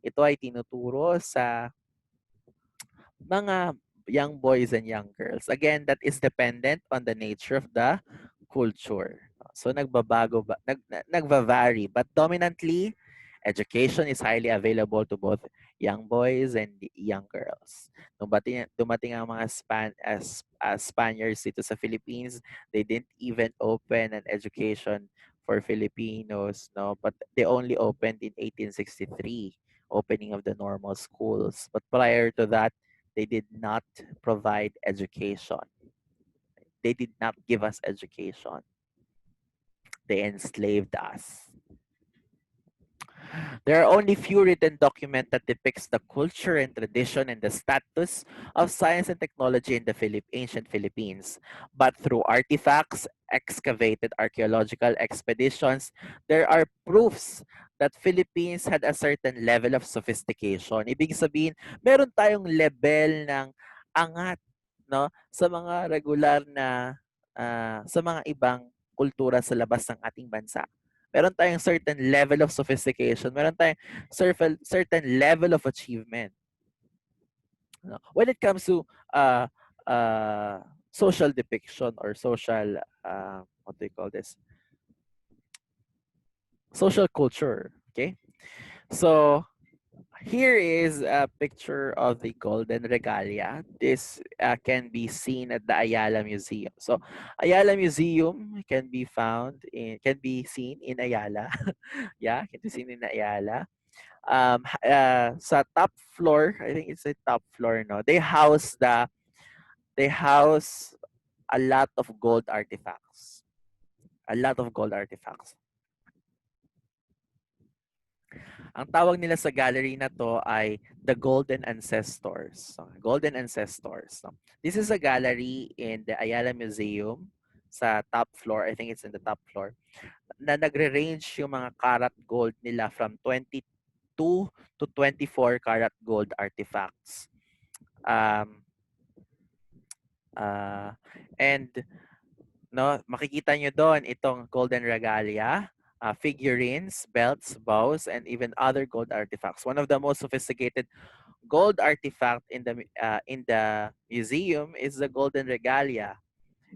Speaker 1: Ito ay tinuturo sa mga young boys and young girls. Again, that is dependent on the nature of the culture. So nagbabago ba, nagva-vary, but dominantly education is highly available to both young boys and young girls. Dumating ang mga Spaniards dito sa Philippines, they didn't even open an education for Filipinos, no, but they only opened in 1863, opening of the normal schools. But prior to that, they did not provide education. They did not give us education. They enslaved us. There are only few written documents that depicts the culture and tradition and the status of science and technology in the ancient Philippines. But through artifacts, excavated archaeological expeditions, there are proofs that Philippines had a certain level of sophistication. Ibig sabihin, meron tayong level ng angat, no, sa mga regular na sa mga ibang kultura sa labas ng ating bansa. Meron tayong certain level of sophistication, meron tayong certain level of achievement. No? When it comes to uh, uh, social depiction or social, what do you call this? Social culture, okay? So here is a picture of the Golden Regalia. This can be seen at the Ayala Museum. So Ayala Museum can be seen in Ayala. Yeah, can be seen in Ayala. Sa top floor, I think it's a top floor, no. They house a lot of gold artifacts. A lot of gold artifacts. Ang tawag nila sa gallery na to ay the Golden Ancestors. So, Golden Ancestors. So, this is a gallery in the Ayala Museum sa top floor. I think it's in the top floor. Na nagre-range yung mga karat gold nila from 22 to 24 karat gold artifacts. Um, and no, makikita nyo doon itong Golden Regalia, figurines, belts, bows, and even other gold artifacts. One of the most sophisticated gold artifact in the museum is the Golden Regalia.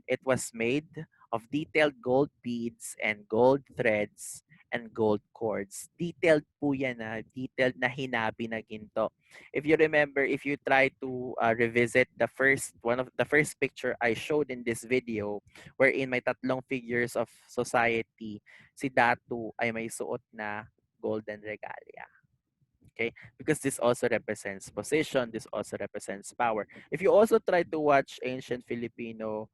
Speaker 1: It was made of detailed gold beads and gold threads and gold cords. Detailed po yan detailed na hinabi na ginto. If you remember, if you try to revisit one of the first picture I showed in this video, wherein may tatlong figures of society, si Datu ay may suot na golden regalia. Okay, because this also represents position, this also represents power. If you also try to watch ancient Filipino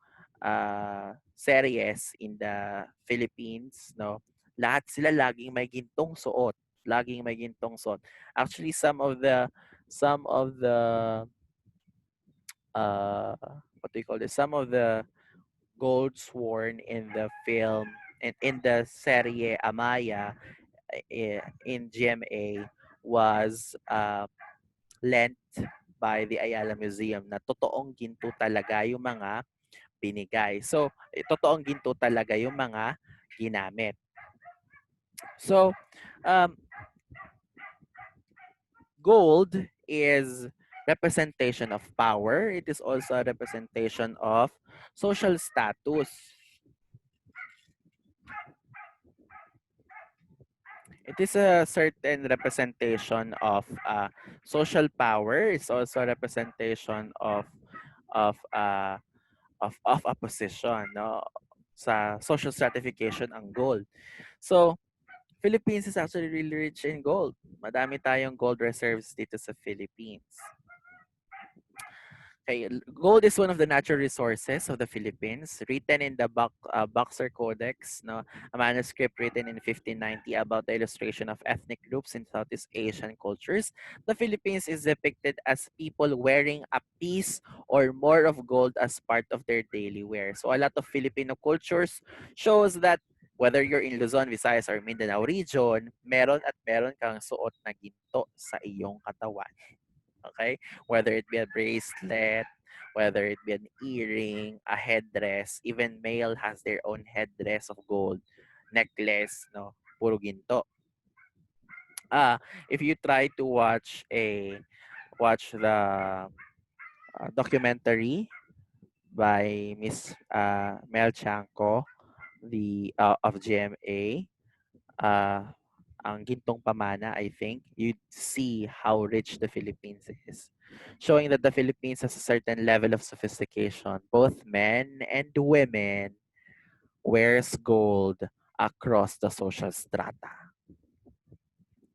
Speaker 1: series in the Philippines, no, lahat sila laging may gintong suot, laging may gintong suot. Actually, some of the uh what do you call this, some of the golds worn in the film and in the serie Amaya in GMA was lent by the Ayala Museum na totoong ginto talaga yung mga binigay. So, totoong ginto talaga yung mga ginamit. So, gold is representation of power. It is also a representation of social status. It is a certain representation of social power. It's also a representation of uh, of a position, no, sa social stratification ang gold. So, Philippines is actually really rich in gold. Madami tayong gold reserves dito sa Philippines. Okay, gold is one of the natural resources of the Philippines, written in the Boxer Codex, no, a manuscript written in 1590 about the illustration of ethnic groups in Southeast Asian cultures. The Philippines is depicted as people wearing a piece or more of gold as part of their daily wear. So a lot of Filipino cultures shows that whether you're in Luzon, Visayas, or Mindanao region, meron at meron kang suot na ginto sa iyong katawan. Okay, whether it be a bracelet, whether it be an earring, a headdress, even male has their own headdress of gold, necklace, no, puro ginto. If you try to watch the documentary by Miss Mel Chanco, the of GMA, ang Gintong Pamana, I think, you'd see how rich the Philippines is. Showing that the Philippines has a certain level of sophistication. Both men and women wears gold across the social strata.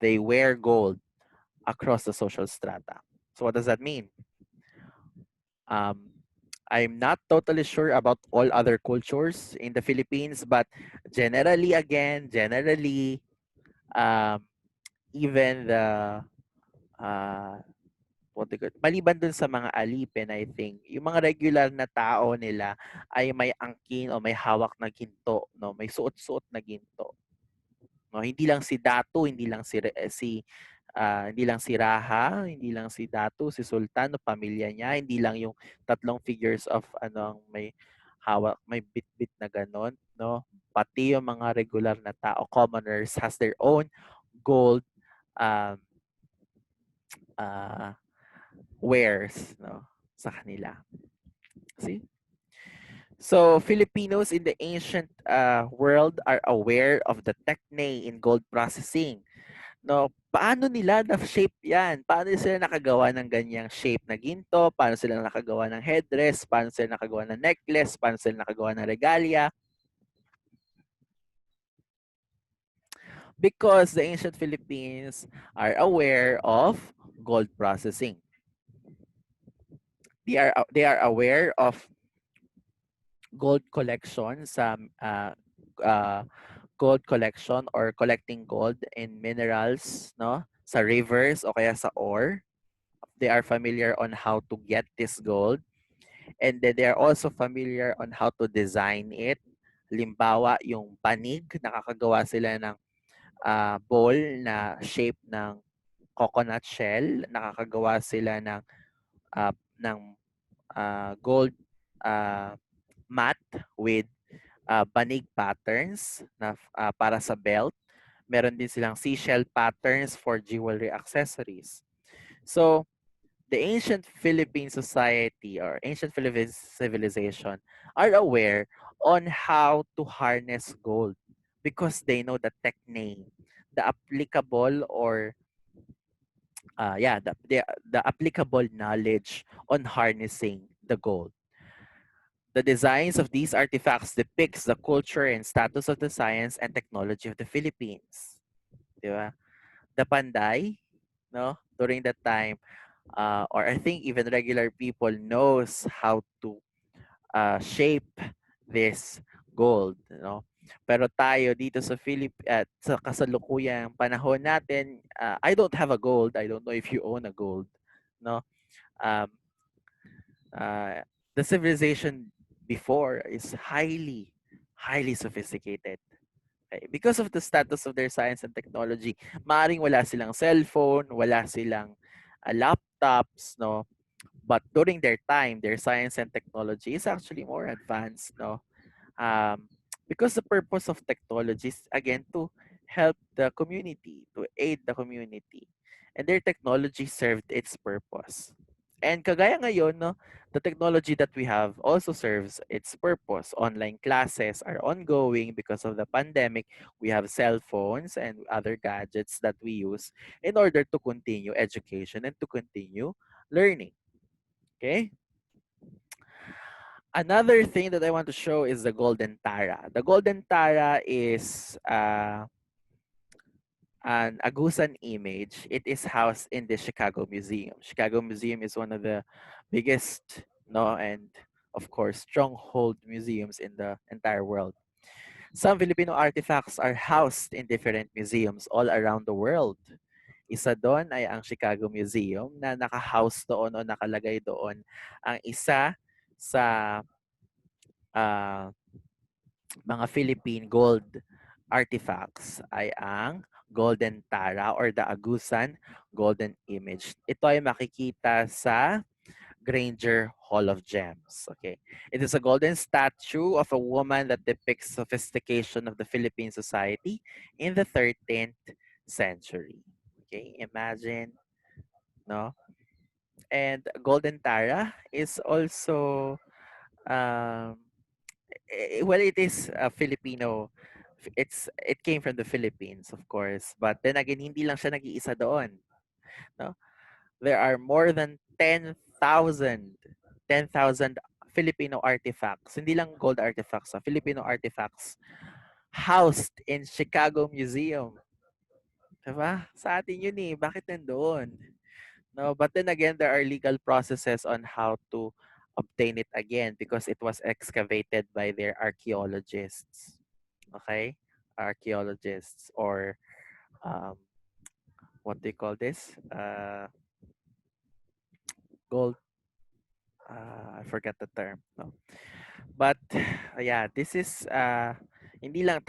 Speaker 1: They wear gold across the social strata. So what does that mean? Um, I'm not totally sure about all other cultures in the Philippines, but generally, um, even the uh, what they call, maliban dun sa mga alipin, I think, yung mga regular na tao nila ay may angkin o may hawak na ginto, no? May suot-suot na ginto. No, hindi lang si Datu, hindi lang si Raha, hindi lang si Datu, si Sultan, no, pamilya niya, hindi lang yung tatlong figures of ano ang may hawak, may bit-bit na ganon, no? Pati yung mga regular na tao, commoners, has their own gold um, uh, wares, no, sa kanila. See? So, Filipinos in the ancient world are aware of the technique in gold processing. No, paano nila na-shape 'yan? Paano sila nakagawa ng ganyang shape na ginto? Paano sila nakagawa ng headdress? Paano sila nakagawa ng necklace? Paano sila nakagawa ng regalia? Because the ancient Philippines are aware of gold processing. They are aware of gold collection sa uh, gold collection or collecting gold in minerals, no? Sa rivers o kaya sa ore. They are familiar on how to get this gold. And then they are also familiar on how to design it. Halimbawa, yung panig, nakakagawa sila ng bowl na shape ng coconut shell. Nakakagawa sila ng gold uh, mat with banig patterns na para sa belt. Meron din silang seashell patterns for jewelry accessories. So, the ancient Philippine society or ancient Philippine civilization are aware on how to harness gold because they know the technique, the applicable or the applicable knowledge on harnessing the gold. The designs of these artifacts depicts the culture and status of the science and technology of the Philippines. Di ba? The Panday, no, during that time, or I think even regular people knows how to shape this gold, no? Pero tayo dito sa sa kasalukuyang panahon natin, I don't have a gold. I don't know if you own a gold, no? Um, uh, the civilization before is highly sophisticated. Okay? Because of the status of their science and technology, maaring wala silang cellphone, wala silang laptops, no? But during their time, their science and technology is actually more advanced, no? Because the purpose of technology is again to help the community, to aid the community, and their technology served its purpose. And kagaya ngayon, no, the technology that we have also serves its purpose. Online classes are ongoing because of the pandemic. We have cell phones and other gadgets that we use in order to continue education and to continue learning. Okay? Another thing that I want to show is the Golden Tara. The Golden Tara is an Agusan image. It is housed in the Chicago Museum. Chicago Museum is one of the biggest, no, and of course, stronghold museums in the entire world. Some Filipino artifacts are housed in different museums all around the world. Isa doon ay ang Chicago Museum na naka-house doon o nakalagay doon ang isa sa uh, mga Philippine gold artifacts ay ang Golden Tara or the Agusan Golden Image. Ito ay makikita sa Granger Hall of Gems. Okay. It is a golden statue of a woman that depicts sophistication of the Philippine society in the 13th century. Okay, imagine, no? And Golden Tara is also um, well, it is a Filipino. It came from the Philippines, of course. But then again, hindi lang siya nag-iisa doon. No? There are more than 10,000 Filipino artifacts. Hindi lang gold artifacts, Filipino artifacts housed in Chicago Museum. Diba? Sa atin yun eh. Bakit nandoon? No, but then again, there are legal processes on how to obtain it again because it was excavated by their archaeologists. Okay? Archaeologists or um, what do you call this? Gold. I forget the term. No. But yeah, this is hindi lang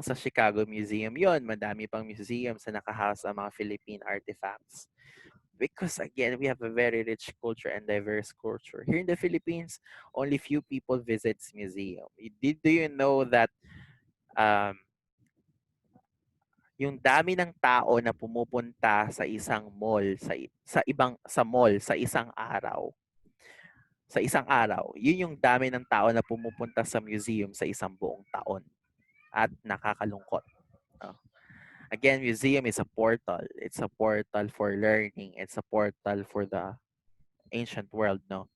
Speaker 1: sa Chicago Museum 'yon, madami pang museums na nakahouse ang mga Philippine artifacts. Because again, we have a very rich culture and diverse culture. Here in the Philippines, only few people visits museum. Do you know that um, yung dami ng tao na pumupunta sa isang mall, sa mall sa isang araw, yun yung dami ng tao na pumupunta sa museum sa isang buong taon at nakakalungkot. No? Again, museum is a portal. It's a portal for learning. It's a portal for the ancient world, no?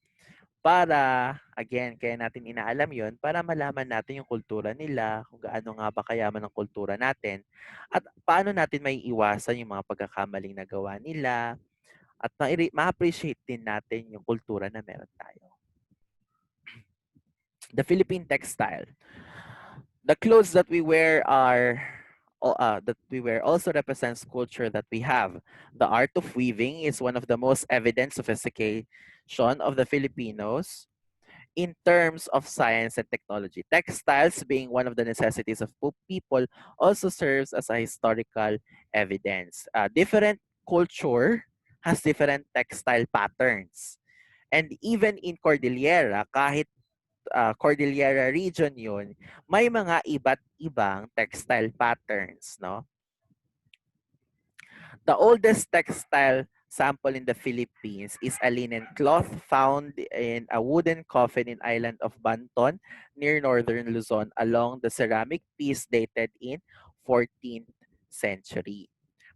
Speaker 1: Para, again, kaya natin inaalam yon para malaman natin yung kultura nila, kung gaano nga ba kayaman ang kultura natin, at paano natin may iwasan yung mga pagkakamaling nagawa nila, at ma-appreciate din natin yung kultura na meron tayo. The Philippine textile. The clothes that we wear also represents culture that we have. The art of weaving is one of the most evident sophistication of the Filipinos in terms of science and technology. Textiles, being one of the necessities of people, also serves as a historical evidence. Different culture has different textile patterns. And even in Cordillera, kahit Cordillera region yun, may mga iba't ibang textile patterns, no? The oldest textile sample in the Philippines is a linen cloth found in a wooden coffin in island of Banton near northern Luzon along the ceramic piece dated in 14th century.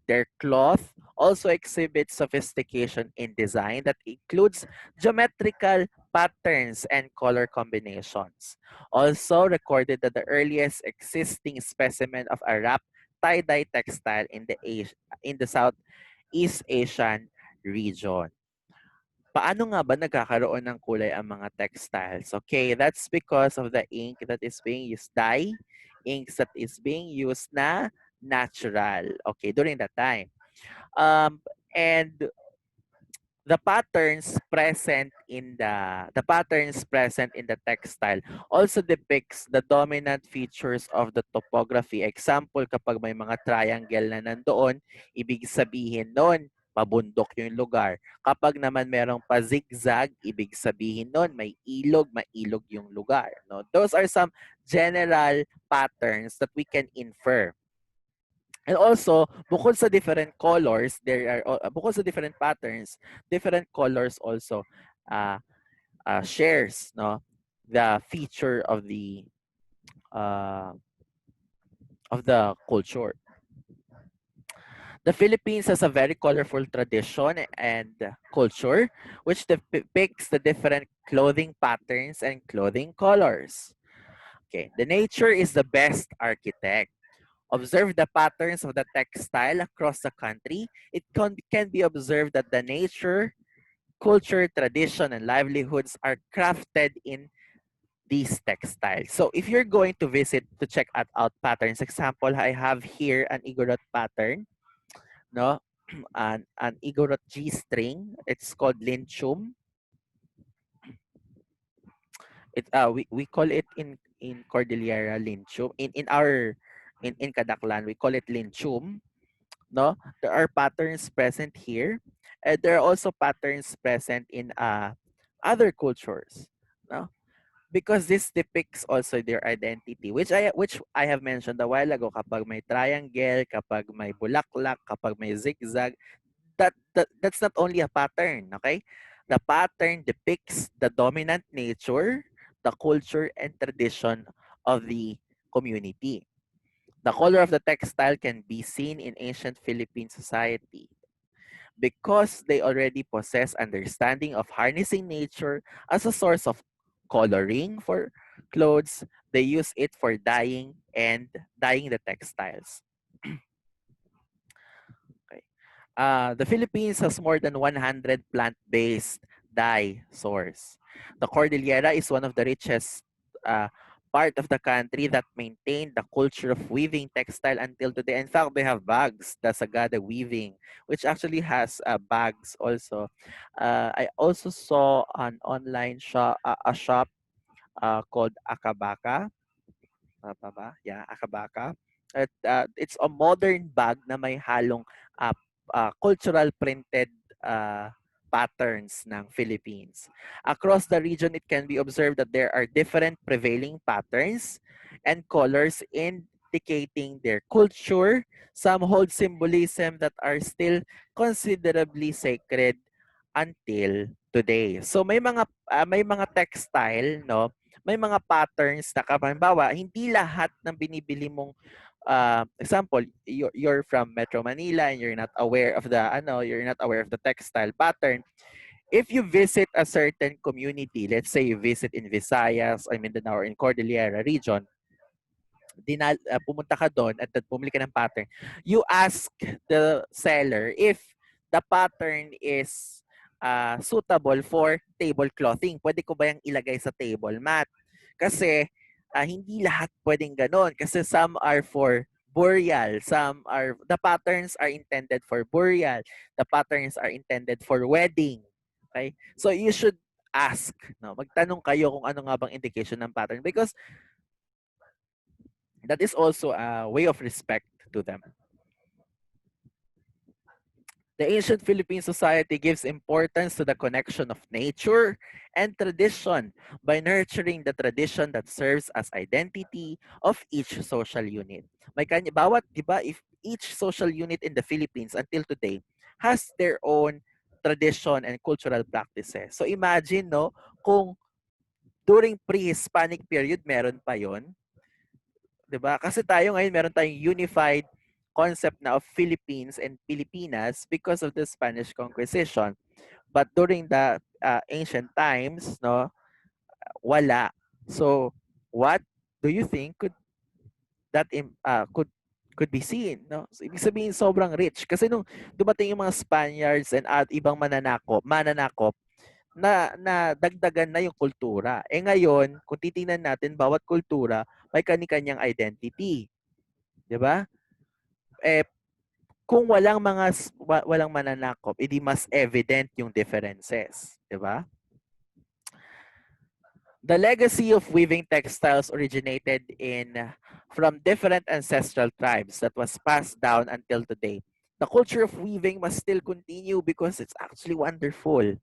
Speaker 1: Their cloth also exhibits sophistication in design that includes geometrical patterns and color combinations. Also recorded that the earliest existing specimen of a wrap tie-dye textile in the Southeast Asian region. Paano nga ba nagkakaroon ng kulay ang mga textiles? Okay, that's because of the ink that is being used, dye, inks that is being used na natural. Okay, during that time. And the patterns present in the textile also depicts the dominant features of the topography. Example, kapag may mga triangle na nandoon, ibig sabihin noon mabundok yung lugar. Kapag naman merong pa-zigzag, ibig sabihin noon may ilog, mailog yung lugar. No? Those are some general patterns that we can infer. And also, bukod sa different colors, bukod sa different patterns, different colors also shares no the feature uh, of the culture. The Philippines has a very colorful tradition and culture which depicts the different clothing patterns and clothing colors. Okay, the nature is the best architect. Observe the patterns of the textile across the country. It can be observed that the nature, culture, tradition, and livelihoods are crafted in these textiles. So if you're going to visit to check out patterns, example, I have here an Igorot pattern, no? An Igorot G-string. It's called linchum. We call it in Cordillera linchum. In Kadaklan, we call it linchum. No, there are patterns present here, and there are also patterns present in other cultures, no, because this depicts also their identity, which I have mentioned a while ago. Kapag may triangle, kapag may bulaklak, kapag may zigzag, that's not only a pattern. Okay, the pattern depicts the dominant nature, the culture, and tradition of the community. The color of the textile can be seen in ancient Philippine society because they already possess understanding of harnessing nature as a source of coloring for clothes, they use it for dyeing the textiles. Okay. The Philippines has more than 100 plant-based dye source. The Cordillera is one of the richest uh, part of the country that maintained the culture of weaving textile until today. In fact, they have bags, the Sagada weaving, which actually has bags also. I also saw an online shop, a shop called Akabaka. Tama ba? Yeah, Akabaka. It's a modern bag na may halong uh, cultural printed uh, patterns ng Philippines. Across the region, it can be observed that there are different prevailing patterns and colors indicating their culture. Some hold symbolism that are still considerably sacred until today. So may mga textile, no, may mga patterns na halimbawa, hindi lahat ng binibili mong example, you're from Metro Manila and you're not aware of the textile pattern. If you visit a certain community, let's say you visit in Visayas or Mindanao or in Cordillera region, pumunta ka doon at pumili ka ng pattern, you ask the seller if the pattern is suitable for table clothing. Pwede ko ba yung ilagay sa table mat? Kasi hindi lahat pwedeng ganon. Kasi some are for Boreal, the patterns are intended for Boreal, the patterns are intended for wedding. Okay? So you should ask, no? Magtanong kayo kung ano nga bang indication ng pattern because that is also a way of respect to them. The ancient Philippine society gives importance to the connection of nature and tradition by nurturing the tradition that serves as identity of each social unit. May kanya, bawat, di ba, if each social unit in the Philippines until today has their own tradition and cultural practices. So imagine, no, kung during pre-Hispanic period meron pa yon, 'di ba? Kasi tayo ngayon meron tayong unified concept na of Philippines and Pilipinas because of the Spanish conquisition. But during the ancient times, no, wala. So, what do you think that could be seen, no? So, ibig sabihin sobrang rich kasi nung dumating yung mga Spaniards and ibang mananakop na dagdagan na yung kultura. Eh ngayon, kung titingnan natin bawat kultura may kani-kanyang identity, 'di ba? Eh kung walang mananakop, edi mas evident yung differences, 'di ba? The legacy of weaving textiles originated from different ancestral tribes that was passed down until today. The culture of weaving must still continue because it's actually wonderful.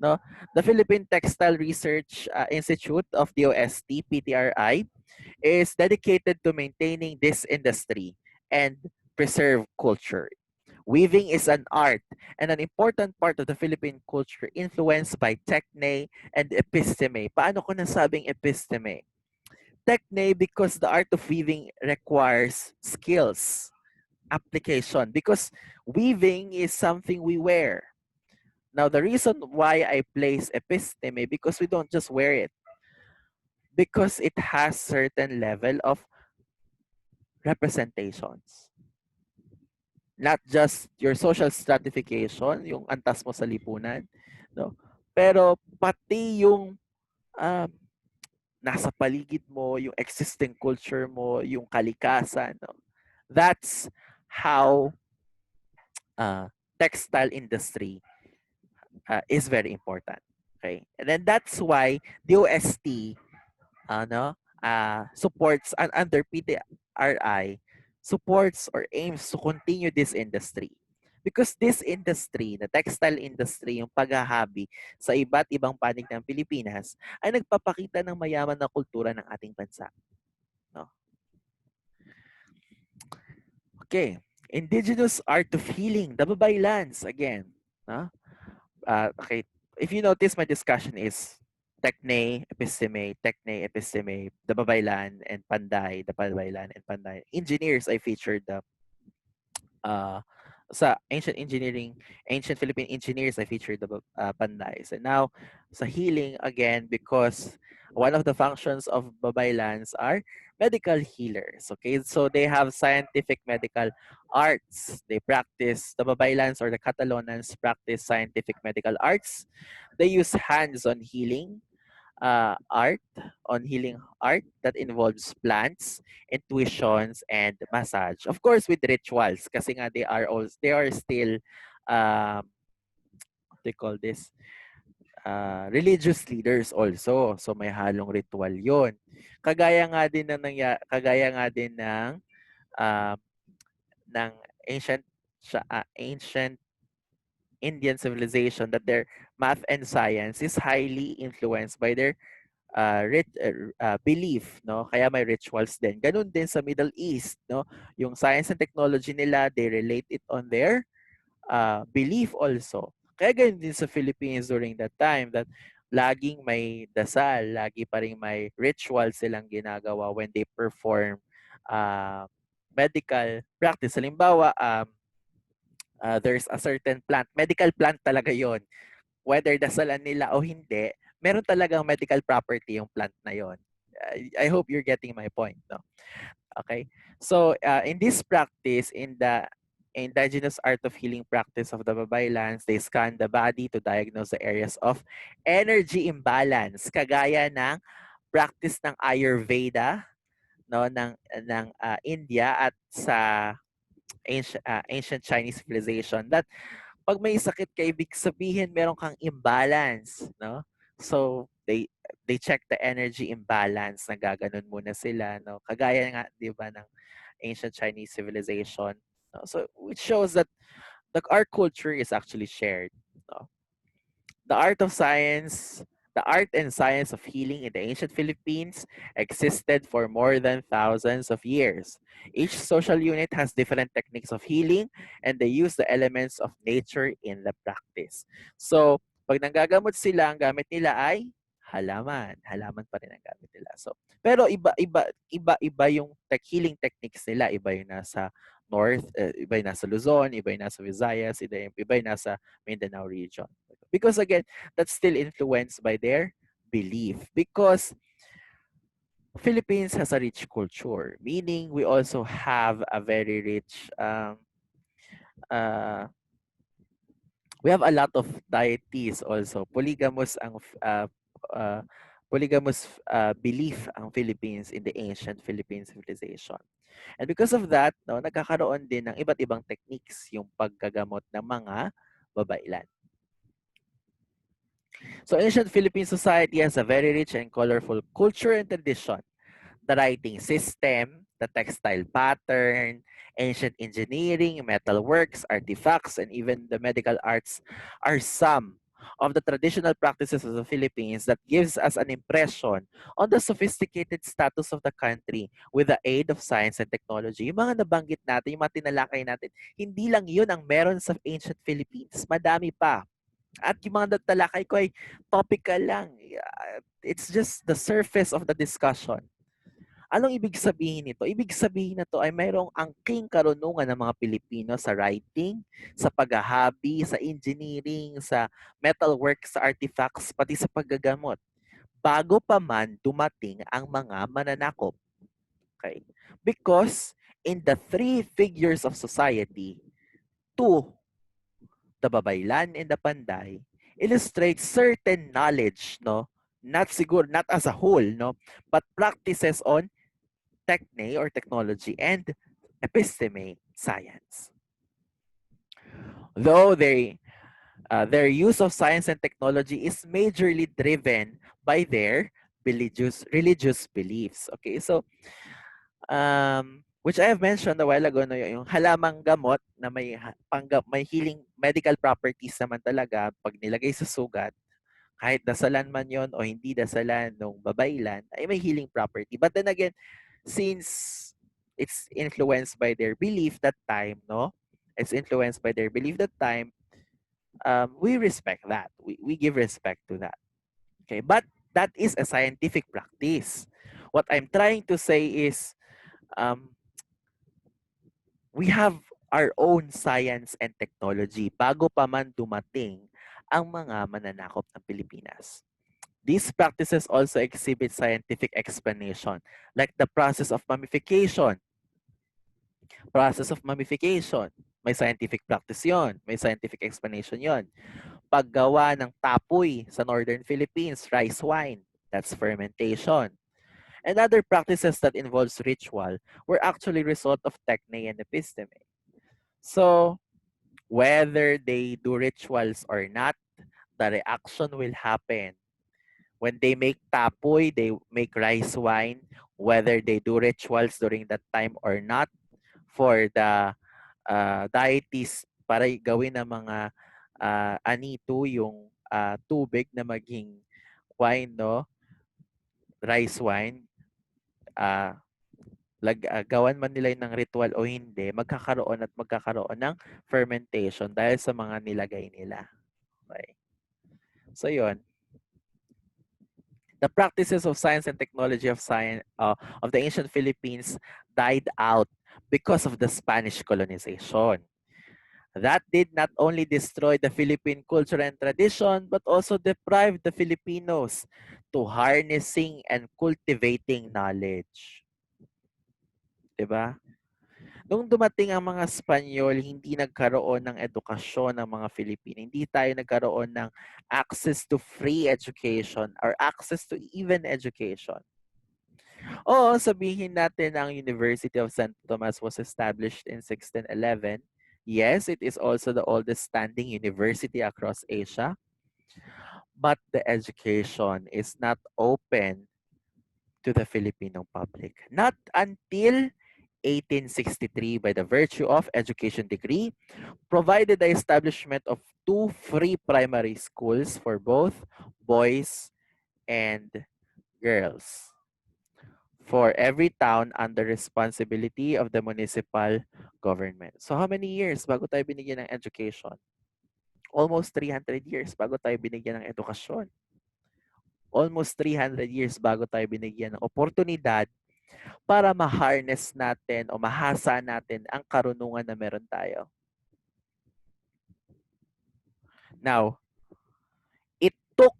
Speaker 1: No, the Philippine Textile Research Institute of DOST (PTRI) is dedicated to maintaining this industry and preserve culture. Weaving is an art and an important part of the Philippine culture influenced by techne and episteme. Paano ko nasabing episteme? Techne because the art of weaving requires skills, application, because weaving is something we wear. Now, the reason why I place episteme because we don't just wear it, because it has certain level of representations. Not just your social stratification, yung antas mo sa lipunan, no? Pero pati yung um, nasa paligid mo, yung existing culture mo, yung kalikasan, no? That's how textile industry is very important. Okay? And then that's why DOST supports and under PTRI supports or aims to continue this industry. Because this industry, the textile industry, yung paghahabi sa iba't ibang panig ng Pilipinas, ay nagpapakita ng mayaman na kultura ng ating bansa. No? Okay. Indigenous art of healing, the Babaylans, again. No? Okay. If you notice, my discussion is Techne, Episteme, the Babaylan, and Panday, the Babaylan and Panday. Engineers, I featured the sa ancient Philippine engineers, I featured the pandays. And now, sa healing, again, because one of the functions of babaylans are medical healers. Okay, so they have scientific medical arts. They practice, the babaylans or the Catalanans practice scientific medical arts. They use hands-on healing art, on healing art that involves plants, intuitions, and massage. Of course, with rituals, kasi nga they are still, what they call this, religious leaders also. So may halong ritual yon. Kagaya nga din uh, ng ancient Indian civilization, that their math and science is highly influenced by their belief, no? Kaya may rituals din. Ganun din sa Middle East, no? Yung science and technology nila, they relate it on their belief also. Kaya ganun din sa Philippines during that time, that laging may dasal, lagi pa rin may ritual silang ginagawa when they perform uh, medical practice. Halimbawa, there's a certain plant, medical plant talaga yon, whether dasalan nila o hindi, meron talagang medical property yung plant na yon. I hope you're getting my point, no? Okay. So, in this practice, in the indigenous art of healing practice of the Babaylans, they scan the body to diagnose the areas of energy imbalance, kagaya ng practice ng Ayurveda, no, ng India at sa ancient Chinese civilization, that pag may sakit ka, ibig sabihin meron kang imbalance, no? So, they check the energy imbalance, nagaganon muna sila, no? Kagaya nga, 'di ba, ng ancient Chinese civilization, no? So, which shows that our culture is actually shared, no? The art of science, the art and science of healing in the ancient Philippines existed for more than thousands of years. Each social unit has different techniques of healing, and they use the elements of nature in the practice. So, pag nanggagamot sila, ang gamit nila ay halaman. Halaman pa rin ang gamit nila. So, pero iba yung healing techniques nila. Iba yung nasa North, iba yung nasa Luzon, iba yung nasa Visayas, iba yung nasa Mindanao region. Because again, that's still influenced by their belief. Because Philippines has a rich culture, meaning we also have a very rich, uh, we have a lot of deities also. Uh, polygamous belief ang Philippines in the ancient Philippine civilization. And because of that, no, nagkakaroon din ng iba't ibang techniques yung paggagamot ng mga babaylan. So ancient Philippine society has a very rich and colorful culture and tradition. The writing system, the textile pattern, ancient engineering, metalworks, artifacts, and even the medical arts are some of the traditional practices of the Philippines that gives us an impression on the sophisticated status of the country with the aid of science and technology. Yung mga nabanggit natin, yung mga tinalakay natin, hindi lang yun ang meron sa ancient Philippines. Madami pa. At yung mga natalakay ko ay topical lang. It's just the surface of the discussion. Anong ibig sabihin nito? Ibig sabihin na to ay mayroong angking karunungan ng mga Pilipino sa writing, sa paghahabi, sa engineering, sa metalwork, sa artifacts, pati sa paggagamot. Bago pa man dumating ang mga mananakop. Okay? Because in the three figures of society, two, the Babaylan and the Panday, illustrates certain knowledge, no? Not as a whole, no? But practices on techne or technology and episteme, science. Though their use of science and technology is majorly driven by their religious beliefs. Okay, so which I have mentioned a while ago, no, yung halamang gamot na may healing medical properties naman talaga pag nilagay sa sugat, kahit dasalan man yon o hindi dasalan nung babaylan, ay may healing property. But then again, since it's influenced by their belief that time, no? It's influenced by their belief that time, we respect that. We give respect to that. Okay, but that is a scientific practice. What I'm trying to say is, we have our own science and technology bago pa man dumating ang mga mananakop ng Pilipinas. These practices also exhibit scientific explanation, like the process of mummification. Process of mummification. May scientific practice yon, may scientific explanation yon. Paggawa ng tapoy sa Northern Philippines, rice wine, that's fermentation. And other practices that involves ritual were actually result of techne and episteme. So, whether they do rituals or not, the reaction will happen. When they make tapoy, they make rice wine, whether they do rituals during that time or not, for the deities para gawin ng mga anito yung tubig na maging wine, no? Rice wine. Gawan man nila ng ritual o hindi, magkakaroon ng fermentation dahil sa mga nilagay nila. Okay. So yun. The practices of science and technology of the ancient Philippines died out because of the Spanish colonization. That did not only destroy the Philippine culture and tradition, but also deprived the Filipinos to harnessing and cultivating knowledge. Diba? Nung dumating ang mga Espanyol, hindi nagkaroon ng edukasyon ng mga Filipino. Hindi tayo nagkaroon ng access to free education or access to even education. Oo, sabihin natin ang University of St. Thomas was established in 1611. Yes, it is also the oldest standing university across Asia. But the education is not open to the Filipino public. Not until 1863 by the virtue of education decree provided the establishment of 2 free primary schools for both boys and girls for every town under responsibility of the municipal government. So how many years bago tayo binigyan ng education? Almost 300 years bago tayo binigyan ng edukasyon. Almost 300 years bago tayo binigyan ng oportunidad para ma-harness natin o mahasa natin ang karunungan na meron tayo. Now, it took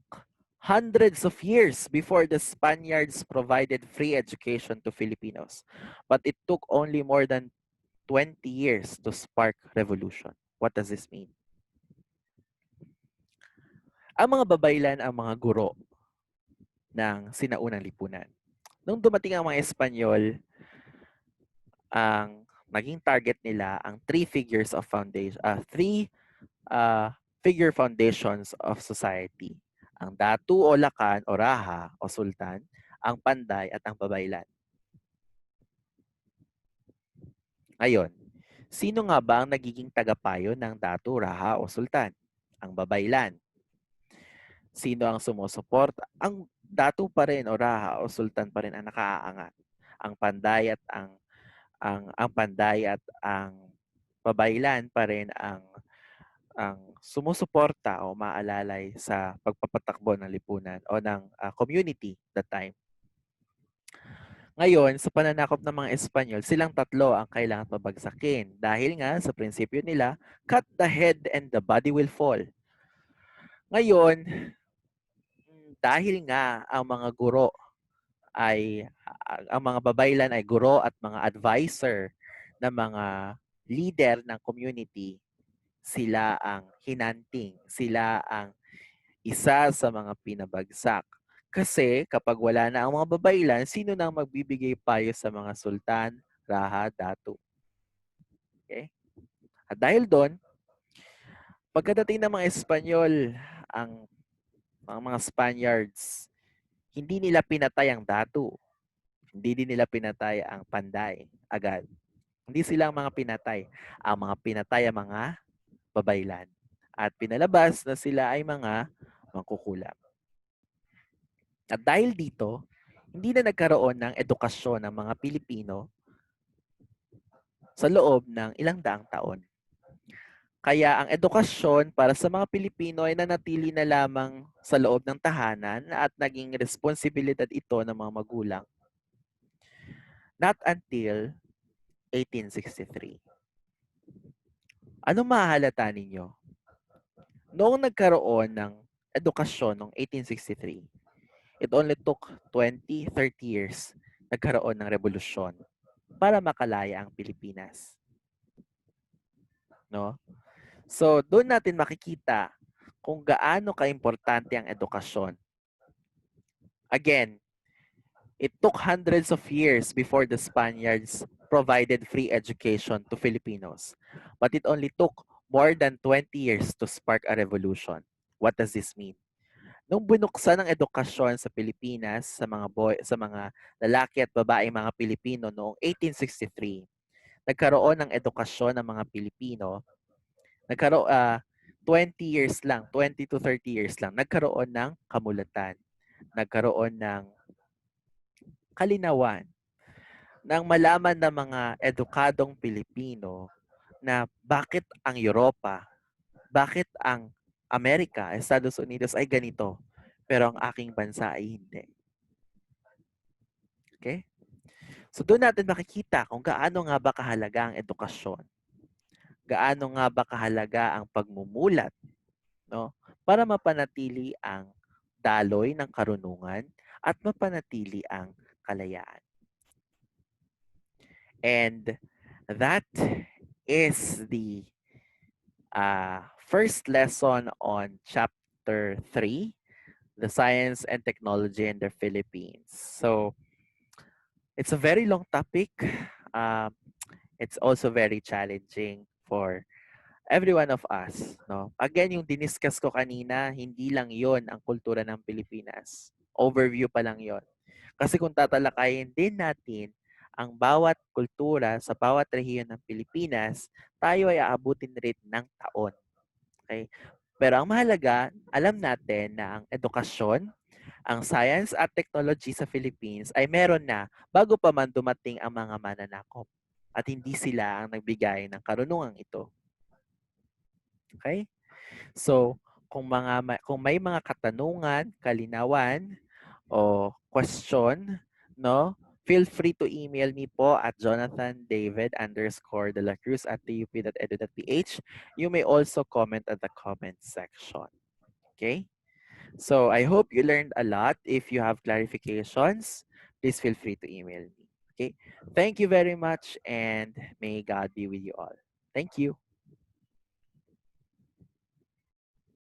Speaker 1: hundreds of years before the Spaniards provided free education to Filipinos. But it took only more than 20 years to spark revolution. What does this mean? Ang mga babaylan ang mga guro ng sinaunang lipunan. Nung dumating ang mga Espanyol, ang naging target nila ang three figure foundations of society. Ang datu o lakan o raha o sultan, ang panday at ang babaylan. Ngayon, sino nga ba ang nagiging tagapayo ng datu, raha o sultan? Ang babaylan. Sino ang sumusuporta? Ang datu pa rin o raha o sultan pa rin ang nakaaangat. Ang panday at ang panday at ang babaylan pa rin ang sumusuporta o maalalay sa pagpapatakbo ng lipunan o ng community that time. Ngayon, sa pananakop ng mga Espanyol, silang tatlo ang kailangan pabagsakin dahil nga sa prinsipyo nila, cut the head and the body will fall. Ngayon, dahil nga ang mga guro ang mga babaylan ay guro at mga advisor ng mga leader ng community, sila ang hinanting, sila ang isa sa mga pinabagsak. Kasi kapag wala na ang mga babaylan, sino nang magbibigay payo sa mga sultan, raha, datu? Okay? At dahil doon, pagkadating ng mga Espanyol, ang mga Spaniards, hindi nila pinatay ang datu. Hindi din nila pinatay ang panday agad. Hindi sila ang mga pinatay. Ang mga pinatay ang mga babaylan. At pinalabas na sila ay mga mangkukulam. At dahil dito, hindi na nagkaroon ng edukasyon ng mga Pilipino sa loob ng ilang daang taon. Kaya ang edukasyon para sa mga Pilipino ay nanatili na lamang sa loob ng tahanan at naging responsibilidad ito ng mga magulang. Not until 1863. Anong mahahalata ninyo? Noong nagkaroon ng edukasyon noong 1863, it only took 20, 30 years nagkaroon ng revolusyon para makalaya ang Pilipinas, no? So, doon natin makikita kung gaano kaimportante ang edukasyon. Again, it took hundreds of years before the Spaniards provided free education to Filipinos. But it only took more than 20 years to spark a revolution. What does this mean? Nung binuksan ng edukasyon sa Pilipinas sa mga lalaki at babaeng mga Pilipino noong 1863, nagkaroon ng edukasyon ng mga Pilipino, nagkaroon 20 years lang, 20 to 30 years lang, nagkaroon ng kamulatan, nagkaroon ng kalinawan, nang malaman ng mga edukadong Pilipino na bakit ang Europa, bakit ang Amerika, Estados Unidos ay ganito, pero ang aking bansa ay hindi. Okay? So doon natin makikita kung gaano nga ba kahalaga ang edukasyon. Gaano nga ba kahalaga ang pagmumulat, no? Para mapanatili ang daloy ng karunungan at mapanatili ang kalayaan. And that is the first lesson on chapter 3, the science and technology in the Philippines. So it's a very long topic. It's also very challenging for every one of us. No? Again, yung diniscuss ko kanina, hindi lang yon ang kultura ng Pilipinas. Overview pa lang yon. Kasi kung tatalakayin din natin ang bawat kultura sa bawat rehiyon ng Pilipinas, tayo ay aabutin rin ng taon. Okay? Pero ang mahalaga, alam natin na ang edukasyon, ang science at technology sa Philippines ay meron na bago pa man dumating ang mga mananakop. At hindi sila ang nagbigay ng karunungang ito. Okay? So, kung may mga katanungan, kalinawan, o question, no? Feel free to email me po at jonathandavid_delacruz@tup.edu.ph. You may also comment at the comment section. Okay? So I hope you learned a lot. If you have clarifications, please feel free to email me. Okay? Thank you very much and may God be with you all. Thank you.